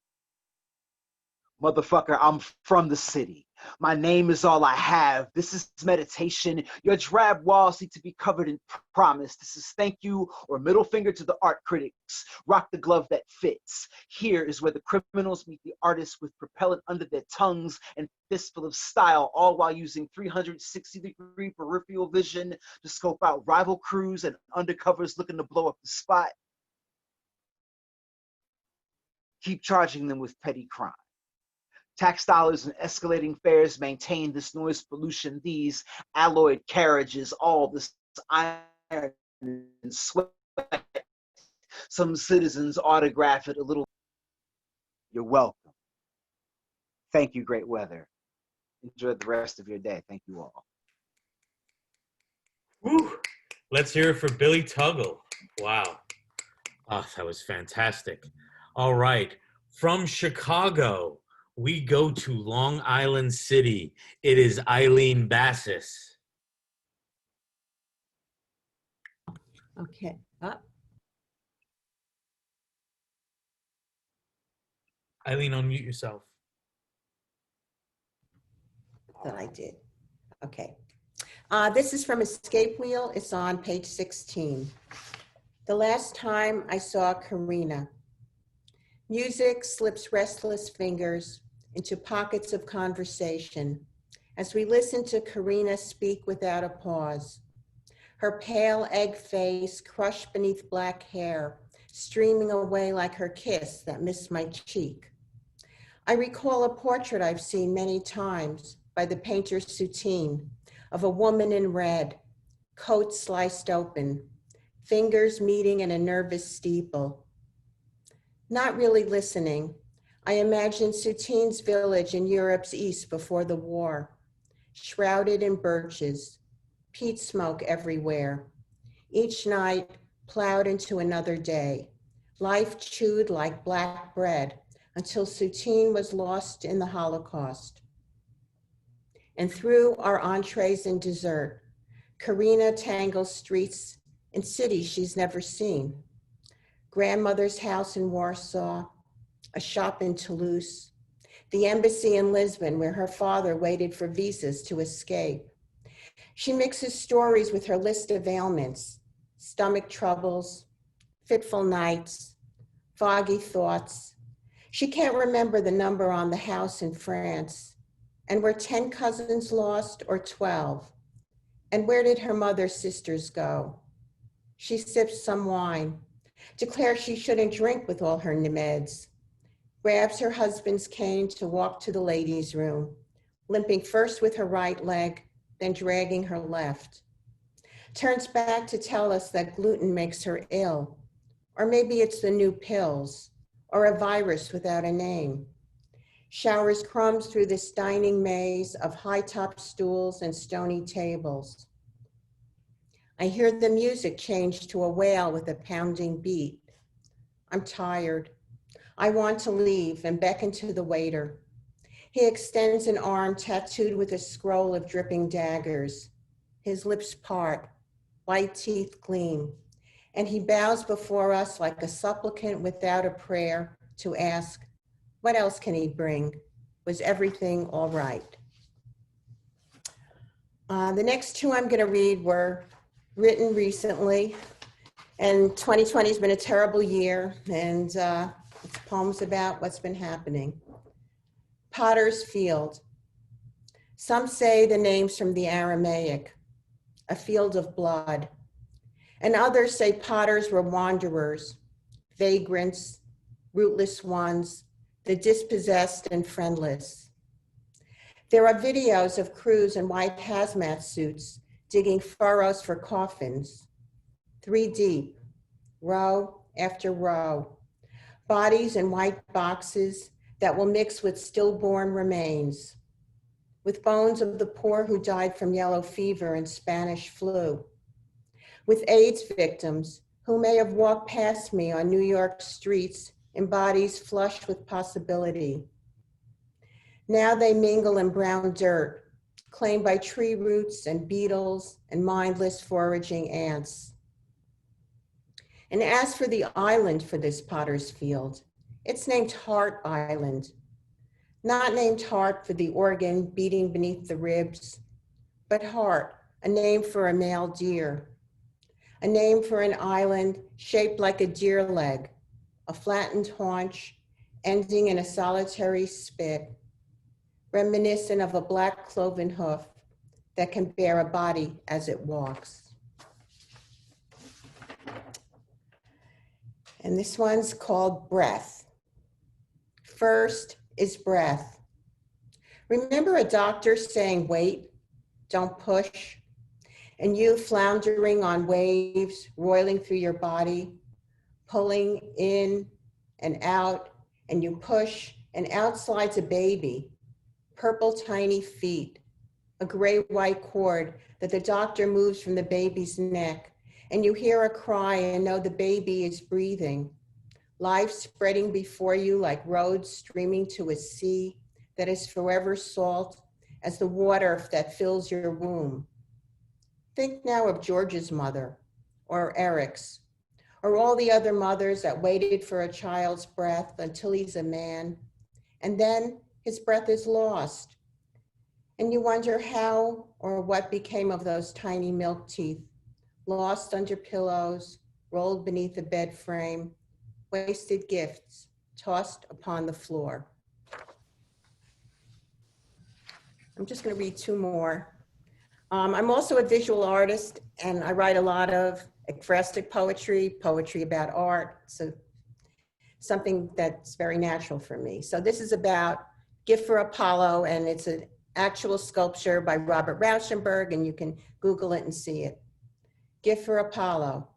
S6: Motherfucker, I'm from the city. My name is all I have. This is meditation. Your drab walls need to be covered in promise. This is thank you or middle finger to the art critics. Rock the glove that fits. Here is where the criminals meet the artists with propellant under their tongues and fistful of style, all while using 360-degree peripheral vision to scope out rival crews and undercovers looking to blow up the spot. Keep charging them with petty crime. Tax dollars and escalating fares maintain this noise pollution, these alloyed carriages, all this iron and sweat. Some citizens autograph it a little. You're welcome. Thank you, great weather. Enjoy the rest of your day. Thank you all.
S1: Whew. Let's hear it for Billy Tuggle. Wow. Oh, that was fantastic. All right. From Chicago, we go to Long Island City. It is Aileen Bassis.
S7: Okay.
S1: Aileen, unmute yourself.
S7: That I did. Okay. This is from Escape Wheel. It's on page 16. The last time I saw Karina. Music slips restless fingers into pockets of conversation as we listen to Karina speak without a pause. Her pale egg face crushed beneath black hair, streaming away like her kiss that missed my cheek. I recall a portrait I've seen many times by the painter Soutine of a woman in red, coat sliced open, fingers meeting in a nervous steeple. Not really listening, I imagine Soutine's village in Europe's east before the war, shrouded in birches, peat smoke everywhere. Each night plowed into another day, life chewed like black bread until Soutine was lost in the Holocaust. And through our entrees and dessert, Karina tangles streets in cities she's never seen. Grandmother's house in Warsaw, a shop in Toulouse, the embassy in Lisbon where her father waited for visas to escape. She mixes stories with her list of ailments, stomach troubles, fitful nights, foggy thoughts. She can't remember the number on the house in France. And were 10 cousins lost or 12? And where did her mother's sisters go? She sips some wine, declares she shouldn't drink with all her meds, grabs her husband's cane to walk to the ladies' room, limping first with her right leg, then dragging her left. Turns back to tell us that gluten makes her ill, or maybe it's the new pills, or a virus without a name. Showers crumbs through this dining maze of high-top stools and stony tables. I hear the music change to a wail with a pounding beat. I'm tired. I want to leave and beckon to the waiter. He extends an arm tattooed with a scroll of dripping daggers. His lips part, white teeth gleam, and he bows before us like a supplicant without a prayer to ask, what else can he bring? Was everything all right? The next two I'm going to read were written recently, and 2020 has been a terrible year, and it's poems about what's been happening. Potter's Field. Some say the name's from the Aramaic, a field of blood, and others say potters were wanderers, vagrants, rootless ones, the dispossessed and friendless. There are videos of crews in white hazmat suits digging furrows for coffins, 3 deep, row after row, bodies in white boxes that will mix with stillborn remains, with bones of the poor who died from yellow fever and Spanish flu, with AIDS victims who may have walked past me on New York streets in bodies flushed with possibility. Now they mingle in brown dirt, claimed by tree roots and beetles and mindless foraging ants. And as for the island for this potter's field, it's named Heart Island, not named heart for the organ beating beneath the ribs, but heart, a name for a male deer, a name for an island shaped like a deer leg, a flattened haunch ending in a solitary spit, reminiscent of a black cloven hoof that can bear a body as it walks. And this one's called Breath. First is breath. Remember a doctor saying, wait, don't push, and you floundering on waves, roiling through your body, pulling in and out, and you push, and out slides a baby, purple tiny feet, a gray-white cord that the doctor moves from the baby's neck, and you hear a cry and know the baby is breathing, life spreading before you like roads streaming to a sea that is forever salt as the water that fills your womb. Think now of George's mother, or Eric's, or all the other mothers that waited for a child's breath until he's a man, and then his breath is lost. And you wonder how or what became of those tiny milk teeth, lost under pillows, rolled beneath the bed frame, wasted gifts tossed upon the floor. I'm just going to read two more. I'm also a visual artist, and I write a lot of ekphrastic poetry, poetry about art, so something that's very natural for me. So this is about Gift for Apollo, and it's an actual sculpture by Robert Rauschenberg, and you can Google it and see it. Gift for Apollo.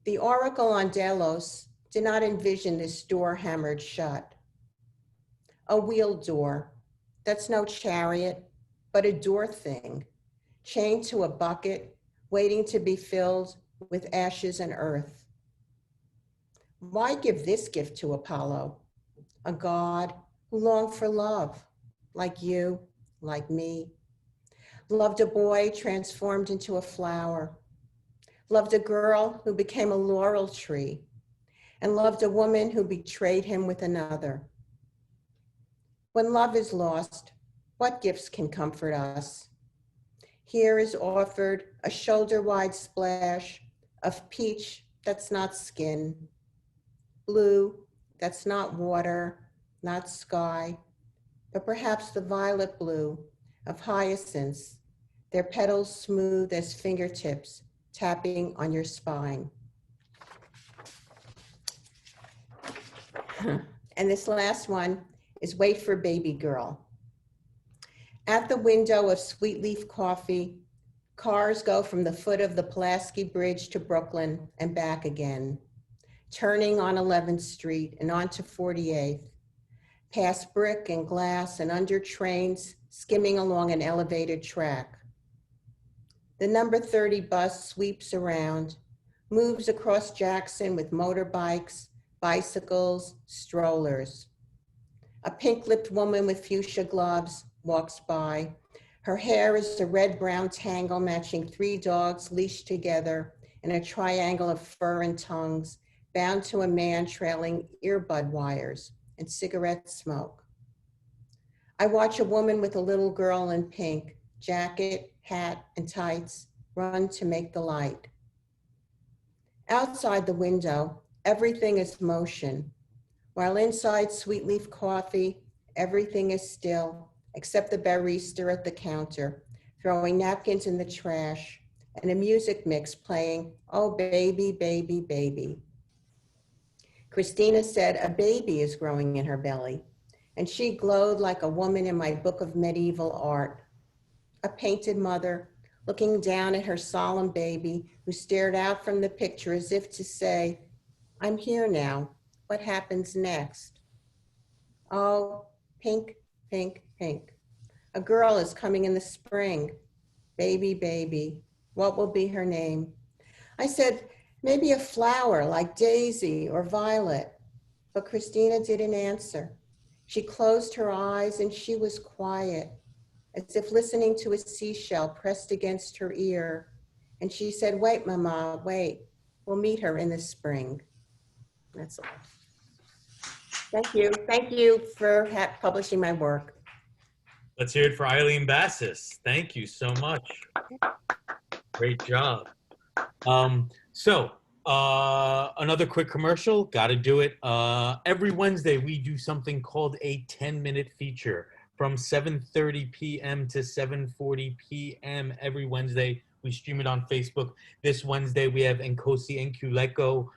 S7: The oracle on Delos did not envision this door hammered shut. A wheeled door, that's no chariot, but a door thing, chained to a bucket, waiting to be filled with ashes and earth. Why give this gift to Apollo, a god who longed for love, like you, like me, loved a boy transformed into a flower, loved a girl who became a laurel tree, and loved a woman who betrayed him with another. When love is lost, what gifts can comfort us? Here is offered a shoulder-wide splash of peach that's not skin, blue that's not water, not sky, but perhaps the violet blue of hyacinths, their petals smooth as fingertips tapping on your spine. And this last one is Wait for Baby Girl. At the window of Sweet Leaf Coffee, cars go from the foot of the Pulaski Bridge to Brooklyn and back again, turning on 11th Street and onto 48th, past brick and glass and under trains skimming along an elevated track. The number 30 bus sweeps around, moves across Jackson with motorbikes, bicycles, strollers. A pink-lipped woman with fuchsia gloves walks by. Her hair is a red-brown tangle matching 3 dogs leashed together in a triangle of fur and tongues, bound to a man trailing earbud wires and cigarette smoke. I watch a woman with a little girl in pink, jacket, hat, and tights, run to make the light. Outside the window, everything is motion, while inside Sweet Leaf Coffee, everything is still, except the barista at the counter, throwing napkins in the trash, and a music mix playing, "Oh, baby, baby, baby." Christina said a baby is growing in her belly, and she glowed like a woman in my book of medieval art. A painted mother looking down at her solemn baby who stared out from the picture as if to say, "I'm here now. What happens next?" Oh, pink, pink, pink. A girl is coming in the spring. Baby, baby. What will be her name? I said, maybe a flower like daisy or violet. But Christina didn't answer. She closed her eyes and she was quiet, as if listening to a seashell pressed against her ear. And she said, "Wait, Mama, wait. We'll meet her in the spring." That's all. Thank you. Thank you for publishing my work.
S1: Let's hear it for Aileen Bassis. Thank you so much. Great job. Another quick commercial, got to do it. Every Wednesday, we do something called a 10-minute feature from 7:30 p.m. to 7:40 p.m. every Wednesday. We stream it on Facebook. This Wednesday, we have Nkosi Nkuleko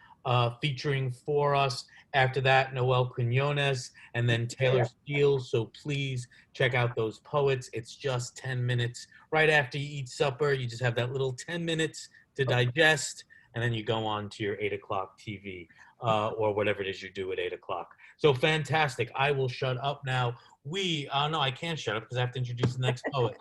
S1: featuring for us. After that, Noel Quinones, and then Taylor Steele. So please check out those poets. It's just 10 minutes. Right after you eat supper, you just have that little 10 minutes to digest, and then you go on to your 8 o'clock TV or whatever it is you do at 8 o'clock. So fantastic. I will shut up now. No, I can't shut up because I have to introduce the next poet.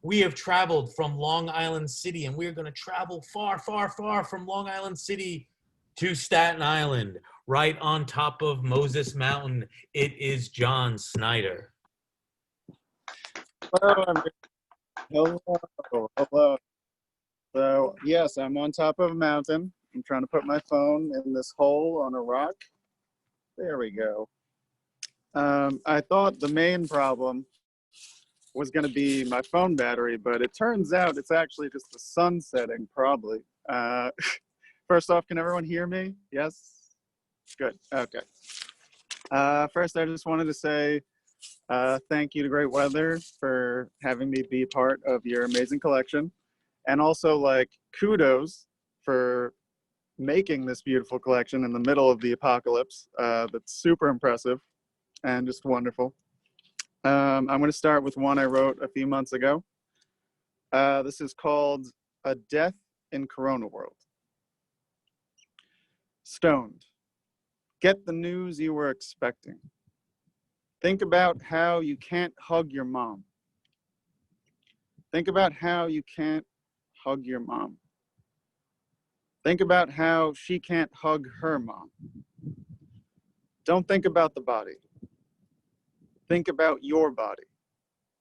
S1: We have traveled from Long Island City, and we're going to travel far, far, far from Long Island City to Staten Island, right on top of Moses Mountain. It is John Snyder.
S8: Hello, hello. So yes, I'm on top of a mountain. I'm trying to put my phone in this hole on a rock. There we go. I thought the main problem was going to be my phone battery, but it turns out it's actually just the sun setting, probably. First off, can everyone hear me? Yes? Good, okay. First, I just wanted to say thank you to Great Weather for having me be part of your amazing collection. And also, like, kudos for making this beautiful collection in the middle of the apocalypse. That's super impressive and just wonderful. I'm going to start with one I wrote a few months ago. This is called A Death in Corona World. Stoned. Get the news you were expecting. Think about how you can't hug your mom. Think about how you can't hug your mom. Think about how she can't hug her mom. Don't think about the body. Think about your body,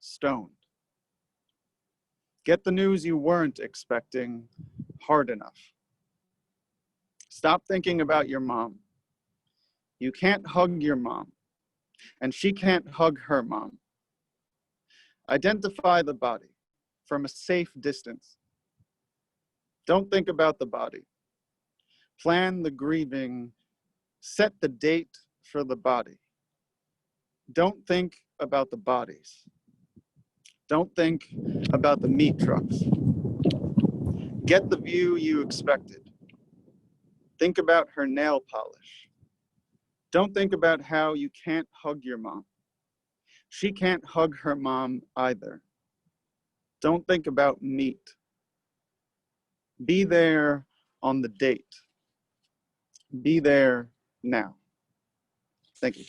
S8: stoned. Get the news you weren't expecting hard enough. Stop thinking about your mom. You can't hug your mom, and she can't hug her mom. Identify the body from a safe distance. Don't think about the body. Plan the grieving. Set the date for the body. Don't think about the bodies. Don't think about the meat trucks. Get the view you expected. Think about her nail polish. Don't think about how you can't hug your mom. She can't hug her mom either. Don't think about meat. Be there on the date. Be there now. Thank you.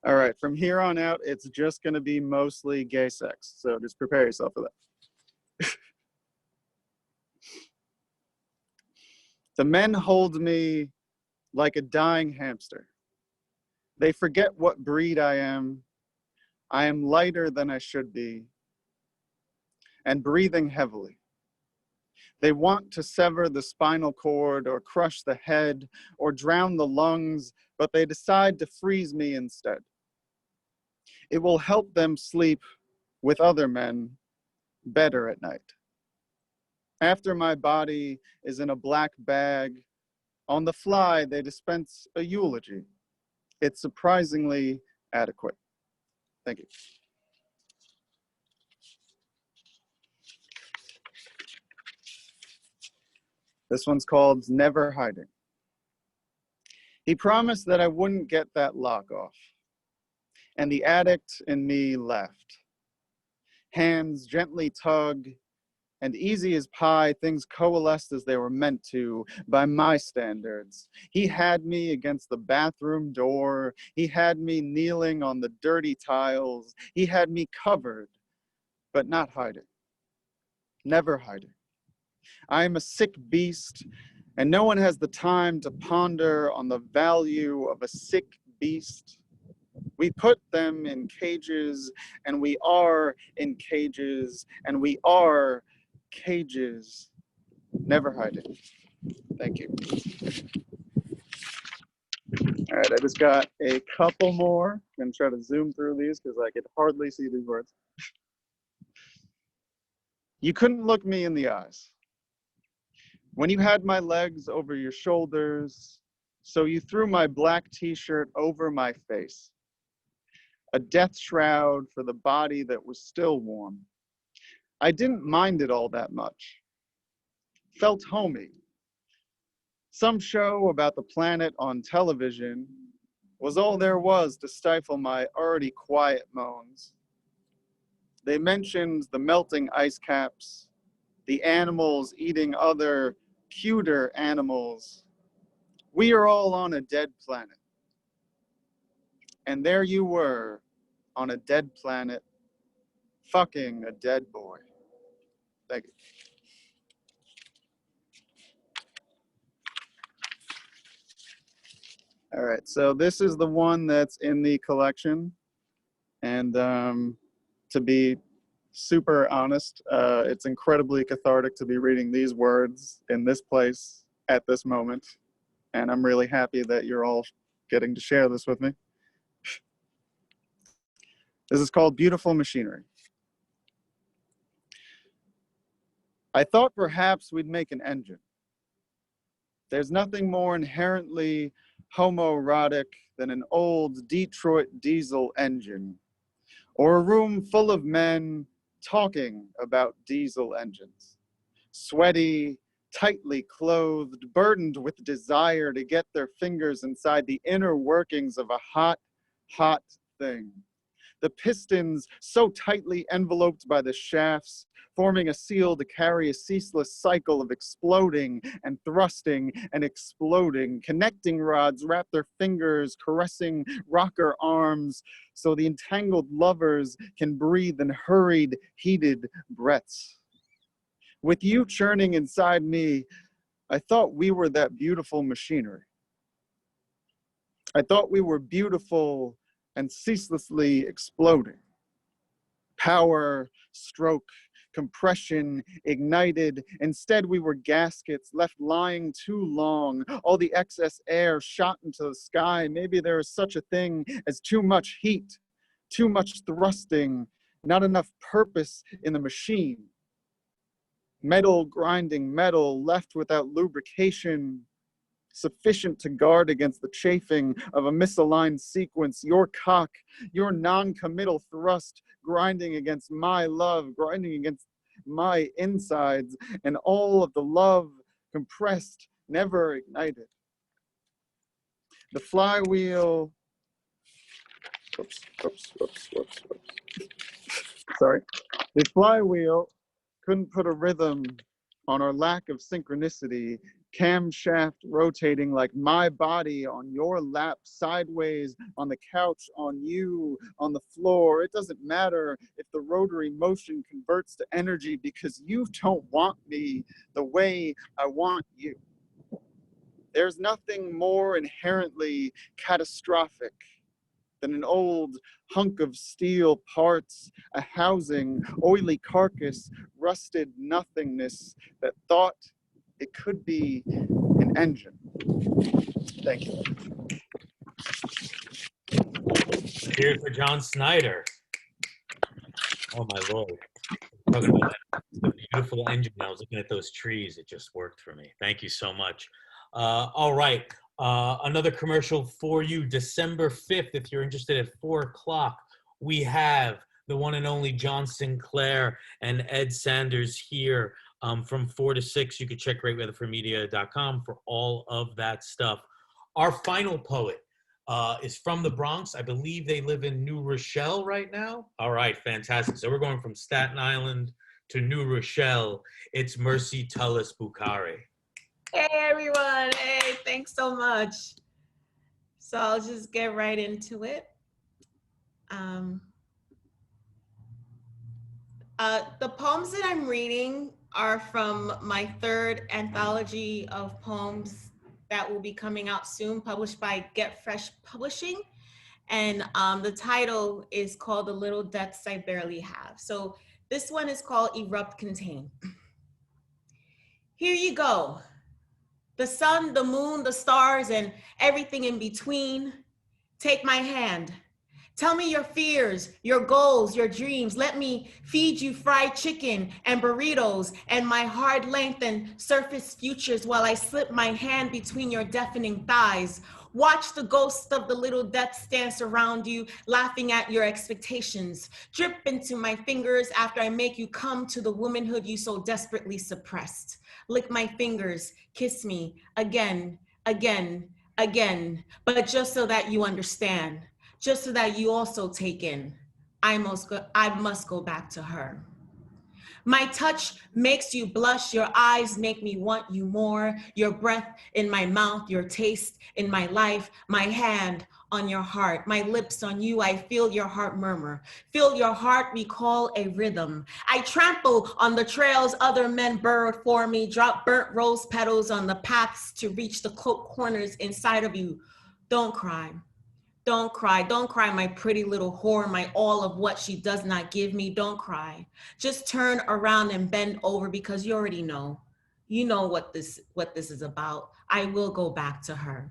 S8: All right, from here on out, it's just gonna be mostly gay sex. So just prepare yourself for that. The men hold me like a dying hamster. They forget what breed I am. I am lighter than I should be and breathing heavily. They want to sever the spinal cord or crush the head or drown the lungs, but they decide to freeze me instead. It will help them sleep with other men better at night. After my body is in a black bag, on the fly, they dispense a eulogy. It's surprisingly adequate. Thank you. This one's called Never Hiding. He promised that I wouldn't get that lock off, and the addict in me left. Hands gently tug, and easy as pie, things coalesced as they were meant to by my standards. He had me against the bathroom door. He had me kneeling on the dirty tiles. He had me covered, but not hiding. Never hiding. I am a sick beast, and no one has the time to ponder on the value of a sick beast. We put them in cages, and we are in cages, and we are cages. Never hiding. Thank you. All right, I just got a couple more. I'm gonna try to zoom through these because I could hardly see these words. You couldn't look me in the eyes. When you had my legs over your shoulders, so you threw my black t-shirt over my face. A death shroud for the body that was still warm. I didn't mind it all that much. Felt homey. Some show about the planet on television was all there was to stifle my already quiet moans. They mentioned the melting ice caps, the animals eating other pewter animals. We are all on a dead planet. And there you were on a dead planet, fucking a dead boy. Thank you. All right, so this is the one that's in the collection. And to be super honest, it's incredibly cathartic to be reading these words in this place at this moment. And I'm really happy that you're all getting to share this with me. This is called Beautiful Machinery. I thought perhaps we'd make an engine. There's nothing more inherently homoerotic than an old Detroit diesel engine, or a room full of men talking about diesel engines. Sweaty, tightly clothed, burdened with desire to get their fingers inside the inner workings of a hot, hot thing. The pistons so tightly enveloped by the shafts, forming a seal to carry a ceaseless cycle of exploding and thrusting and exploding. Connecting rods wrap their fingers, caressing rocker arms, so the entangled lovers can breathe in hurried, heated breaths. With you churning inside me, I thought we were that beautiful machinery. I thought we were beautiful and ceaselessly exploding. Power, stroke, compression, ignited. Instead, we were gaskets left lying too long. All the excess air shot into the sky. Maybe there is such a thing as too much heat, too much thrusting, not enough purpose in the machine. Metal grinding metal left without lubrication, sufficient to guard against the chafing of a misaligned sequence. Your cock, your non-committal thrust grinding against my love, grinding against my insides, and all of the love compressed, never ignited. The flywheel, sorry. The flywheel couldn't put a rhythm on our lack of synchronicity, camshaft rotating like my body on your lap, sideways, on the couch, on you, on the floor. It doesn't matter if the rotary motion converts to energy because you don't want me the way I want you. There's nothing more inherently catastrophic than an old hunk of steel parts, a housing, oily carcass, rusted nothingness that thought it could be an engine. Thank you.
S1: Cheers for John Snyder. Oh my Lord. Talking about the beautiful engine. I was looking at those trees. It just worked for me. Thank you so much. All right. Another commercial for you. December 5th, if you're interested, at 4 o'clock, we have the one and only John Sinclair and Ed Sanders here from 4 to 6. You can check greatweatherformedia.com for all of that stuff. Our final poet is from the Bronx. I believe they live in New Rochelle right now. All right, fantastic. So we're going from Staten Island to New Rochelle. It's Mercy Tullis-Bukhari.
S9: Hey everyone, hey, thanks so much. So I'll just get right into it. The poems that I'm reading are from my third anthology of poems that will be coming out soon, published by Get Fresh Publishing. And the title is called The Little Deaths I Barely Have. So this one is called Erupt Contain. Here you go. The sun, the moon, the stars, and everything in between. Take my hand. Tell me your fears, your goals, your dreams. Let me feed you fried chicken and burritos and my hard lengthened surface futures while I slip my hand between your deafening thighs. Watch the ghosts of the little deaths dance around you, laughing at your expectations. Drip into my fingers after I make you come to the womanhood you so desperately suppressed. Lick my fingers, kiss me again, again, again, but just so that you understand. Just so that you also take in, I must go back to her. My touch makes you blush, your eyes make me want you more, your breath in my mouth, your taste in my life, my hand on your heart, my lips on you, I feel your heart murmur, feel your heart recall a rhythm. I trample on the trails other men burrowed for me, drop burnt rose petals on the paths to reach the cloak corners inside of you. Don't cry. Don't cry, my pretty little whore, my all of what she does not give me. Don't cry. Just turn around and bend over because you already know. You know what this is about. I will go back to her.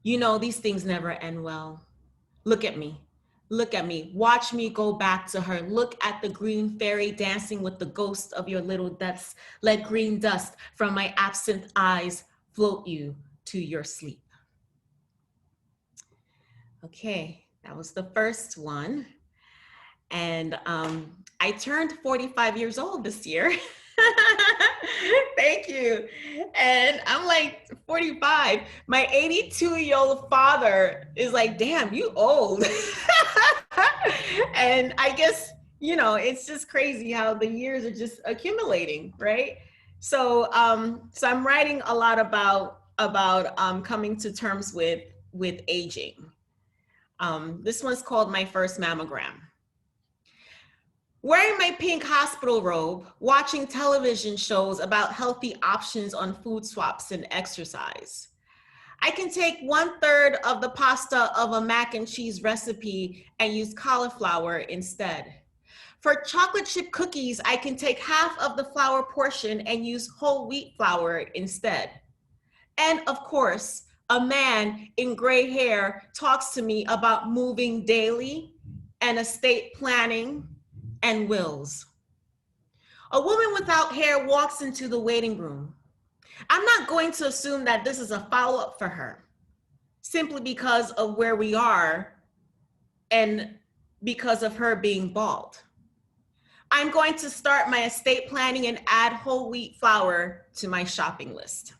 S9: You know, these things never end well. Look at me. Look at me. Watch me go back to her. Look at the green fairy dancing with the ghost of your little deaths. Let green dust from my absent eyes float you to your sleep. Okay, that was the first one. And I turned 45 years old this year. Thank you. And I'm like 45. My 82-year-old father is like, damn, you old. And I guess, you know, it's just crazy how the years are just accumulating, right? So so I'm writing a lot about coming to terms with aging. This one's called My First Mammogram. Wearing my pink hospital robe, watching television shows about healthy options on food swaps and exercise. I can take 1/3 of the pasta of a mac and cheese recipe and use cauliflower instead. For chocolate chip cookies, I can take half of the flour portion and use whole wheat flour instead. And of course, a man in gray hair talks to me about moving daily and estate planning and wills. A woman without hair walks into the waiting room. I'm not going to assume that this is a follow-up for her, simply because of where we are and because of her being bald. I'm going to start my estate planning and add whole wheat flour to my shopping list.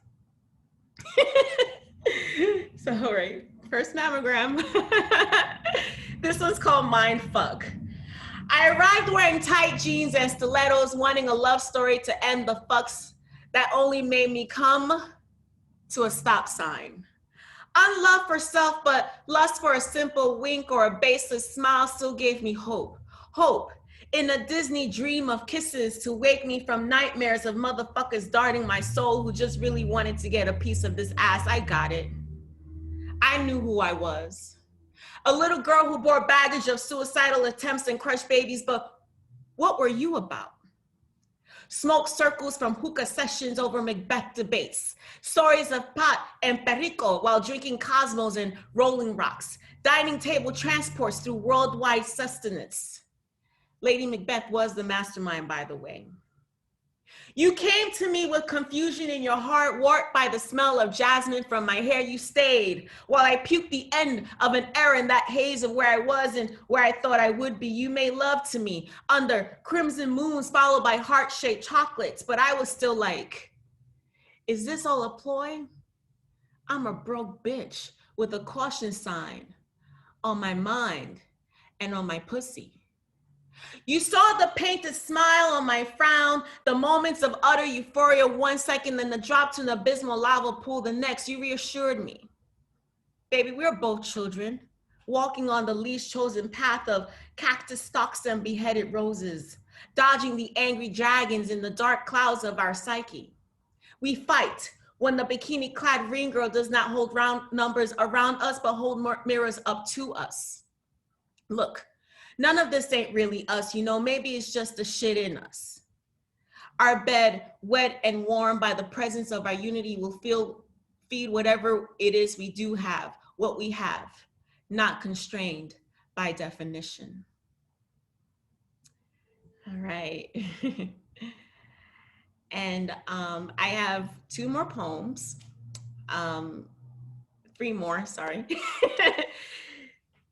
S9: So, all right, first mammogram. This one's called Mind Fuck. I arrived wearing tight jeans and stilettos, wanting a love story to end the fucks that only made me come to a stop sign. Unlove for self, but lust for a simple wink or a baseless smile still gave me hope. Hope in a Disney dream of kisses to wake me from nightmares of motherfuckers darting my soul who just really wanted to get a piece of this ass. I got it. I knew who I was. A little girl who bore baggage of suicidal attempts and crushed babies, but what were you about? Smoke circles from hookah sessions over Macbeth debates. Stories of pot and perico while drinking Cosmos and Rolling Rocks. Dining table transports through worldwide sustenance. Lady Macbeth was the mastermind, by the way. You came to me with confusion in your heart, warped by the smell of jasmine from my hair. You stayed while I puked the end of an era in that haze of where I was and where I thought I would be. You made love to me under crimson moons followed by heart-shaped chocolates, but I was still like, is this all a ploy? I'm a broke bitch with a caution sign on my mind and on my pussy. You saw the painted smile on my frown, the moments of utter euphoria 1 second, then the drop to an abysmal lava pool the next. You reassured me. Baby, we're both children, walking on the least chosen path of cactus stalks and beheaded roses, dodging the angry dragons in the dark clouds of our psyche. We fight when the bikini-clad ring girl does not hold round numbers around us, but hold mirrors up to us. Look, none of this ain't really us, you know, maybe it's just the shit in us. Our bed, wet and warm by the presence of our unity, will feed whatever it is we do have, what we have, not constrained by definition. All right. And I have 2 more poems, 3 more, sorry.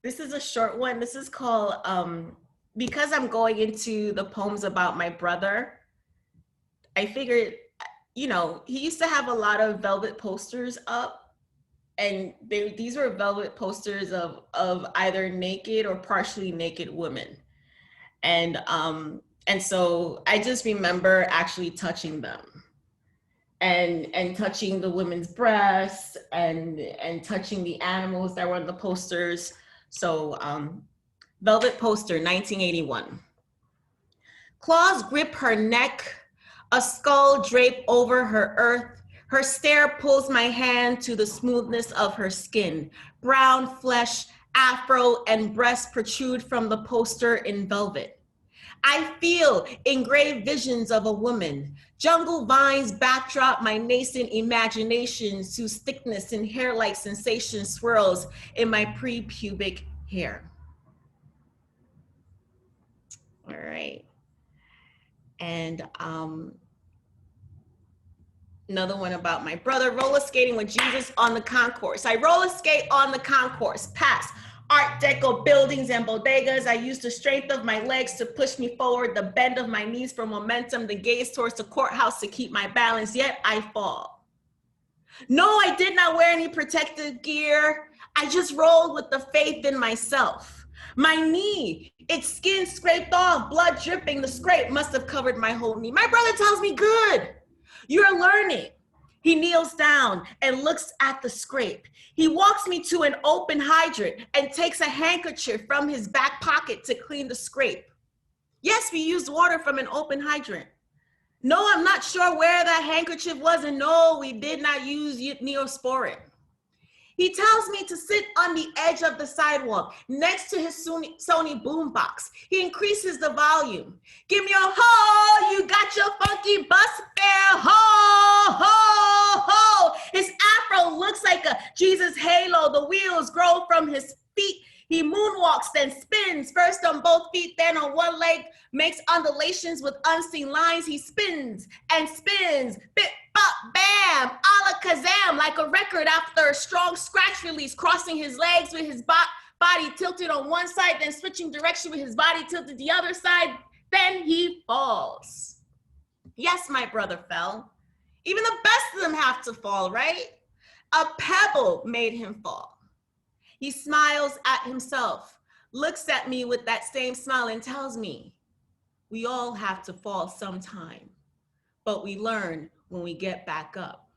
S9: This is a short one. This is called, because I'm going into the poems about my brother, I figured, you know, he used to have a lot of velvet posters up, and these were velvet posters of either naked or partially naked women. And so I just remember actually touching them and touching the women's breasts and touching the animals that were on the posters. So velvet poster, 1981. Claws grip her neck, a skull drape over her earth. Her stare pulls my hand to the smoothness of her skin. Brown flesh, afro, and breasts protrude from the poster in velvet. I feel engraved visions of a woman. Jungle vines backdrop my nascent imaginations whose thickness and hair-like sensation swirls in my pre-pubic hair. All right. And another one about my brother, roller skating with Jesus on the concourse. I roller skate on the concourse, past Art Deco buildings and bodegas. I used the strength of my legs to push me forward, the bend of my knees for momentum, the gaze towards the courthouse to keep my balance, yet I fall. No, I did not wear any protective gear. I just rolled with the faith in myself. My knee, its skin scraped off, blood dripping. The scrape must have covered my whole knee. My brother tells me, good, you're learning. He kneels down and looks at the scrape. He walks me to an open hydrant and takes a handkerchief from his back pocket to clean the scrape. Yes, we used water from an open hydrant. No, I'm not sure where that handkerchief was, and no, we did not use Neosporin. He tells me to sit on the edge of the sidewalk next to his Sony boombox. He increases the volume. Give me a ho, you got your funky bus fare, ho, ho, ho. His afro looks like a Jesus halo. The wheels grow from his feet. He moonwalks, then spins, first on both feet, then on one leg, makes undulations with unseen lines. He spins and spins, bip, bop, bam, alakazam, like a record after a strong scratch release, crossing his legs with his body tilted on one side, then switching direction with his body tilted the other side. Then he falls. Yes, my brother fell. Even the best of them have to fall, right? A pebble made him fall. He smiles at himself, looks at me with that same smile and tells me, we all have to fall sometime, but we learn when we get back up.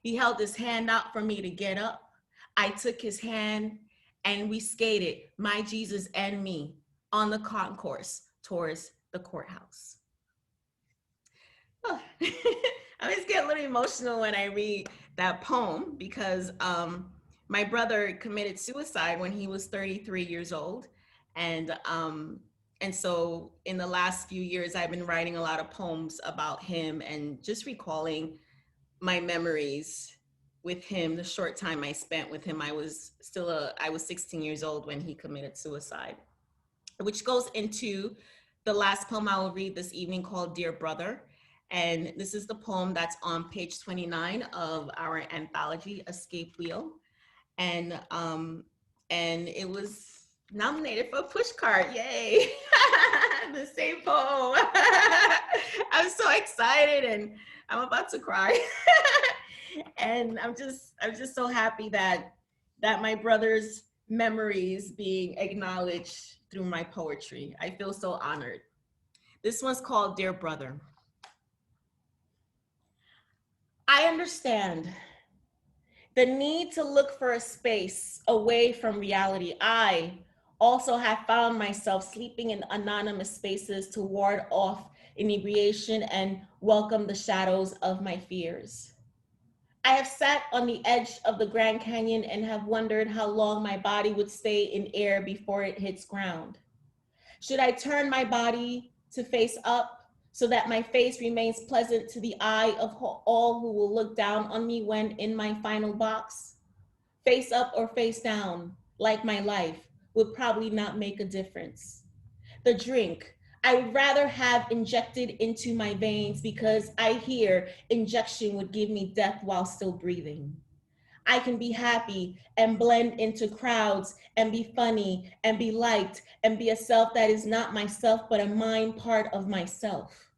S9: He held his hand out for me to get up. I took his hand and we skated, my Jesus and me, on the concourse towards the courthouse. Oh. I always get a little emotional when I read that poem because my brother committed suicide when he was 33 years old. And so in the last few years, I've been writing a lot of poems about him and just recalling my memories with him, the short time I spent with him. I was 16 years old when he committed suicide, which goes into the last poem I will read this evening called Dear Brother. And this is the poem that's on page 29 of our anthology, Escape Wheel. And it was nominated for a pushcart, yay. The same poem. I'm so excited and I'm about to cry. And I'm just so happy that my brother's memories being acknowledged through my poetry. I feel so honored. This one's called Dear Brother. I understand the need to look for a space away from reality. I also have found myself sleeping in anonymous spaces to ward off inebriation and welcome the shadows of my fears. I have sat on the edge of the Grand Canyon and have wondered how long my body would stay in air before it hits ground. Should I turn my body to face up so that my face remains pleasant to the eye of all who will look down on me when in my final box? Face up or face down, like my life, would probably not make a difference. The drink, I would rather have injected into my veins because I hear injection would give me death while still breathing. I can be happy and blend into crowds and be funny and be liked and be a self that is not myself, but a mind part of myself.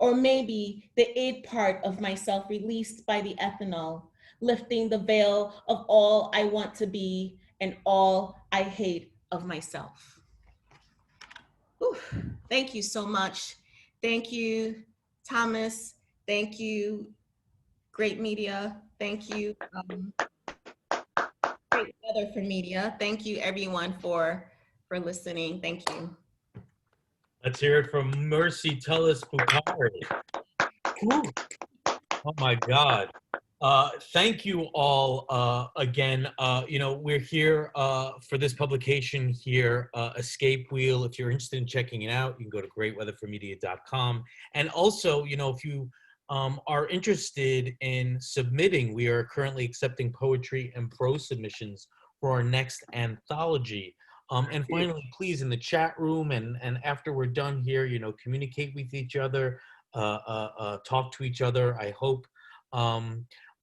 S9: Or maybe the id part of myself released by the ethanol, lifting the veil of all I want to be and all I hate of myself. Whew. Thank you so much. Thank you, Thomas. Thank you, Great Media. Thank you, Great Weather for Media. Thank you, everyone, for listening. Thank you.
S1: Let's hear it from Mercy Tullis-Bukhari. Oh my God. Thank you all again. We're here for this publication here, Escape Wheel. If you're interested in checking it out, you can go to greatweatherformedia.com. And also, if you are interested in submitting, we are currently accepting poetry and prose submissions for our next anthology. And finally, please, in the chat room and after we're done here, communicate with each other, talk to each other, I hope.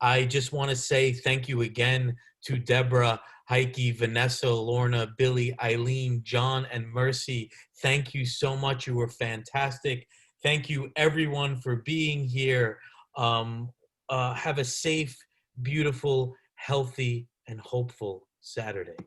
S1: I just want to say thank you again to Deborah, Heikki, Vanessa, Lorna, Billy, Aileen, John, and Mercy. Thank you so much. You were fantastic. Thank you, everyone, for being here. Have a safe, beautiful, healthy, and hopeful Saturday.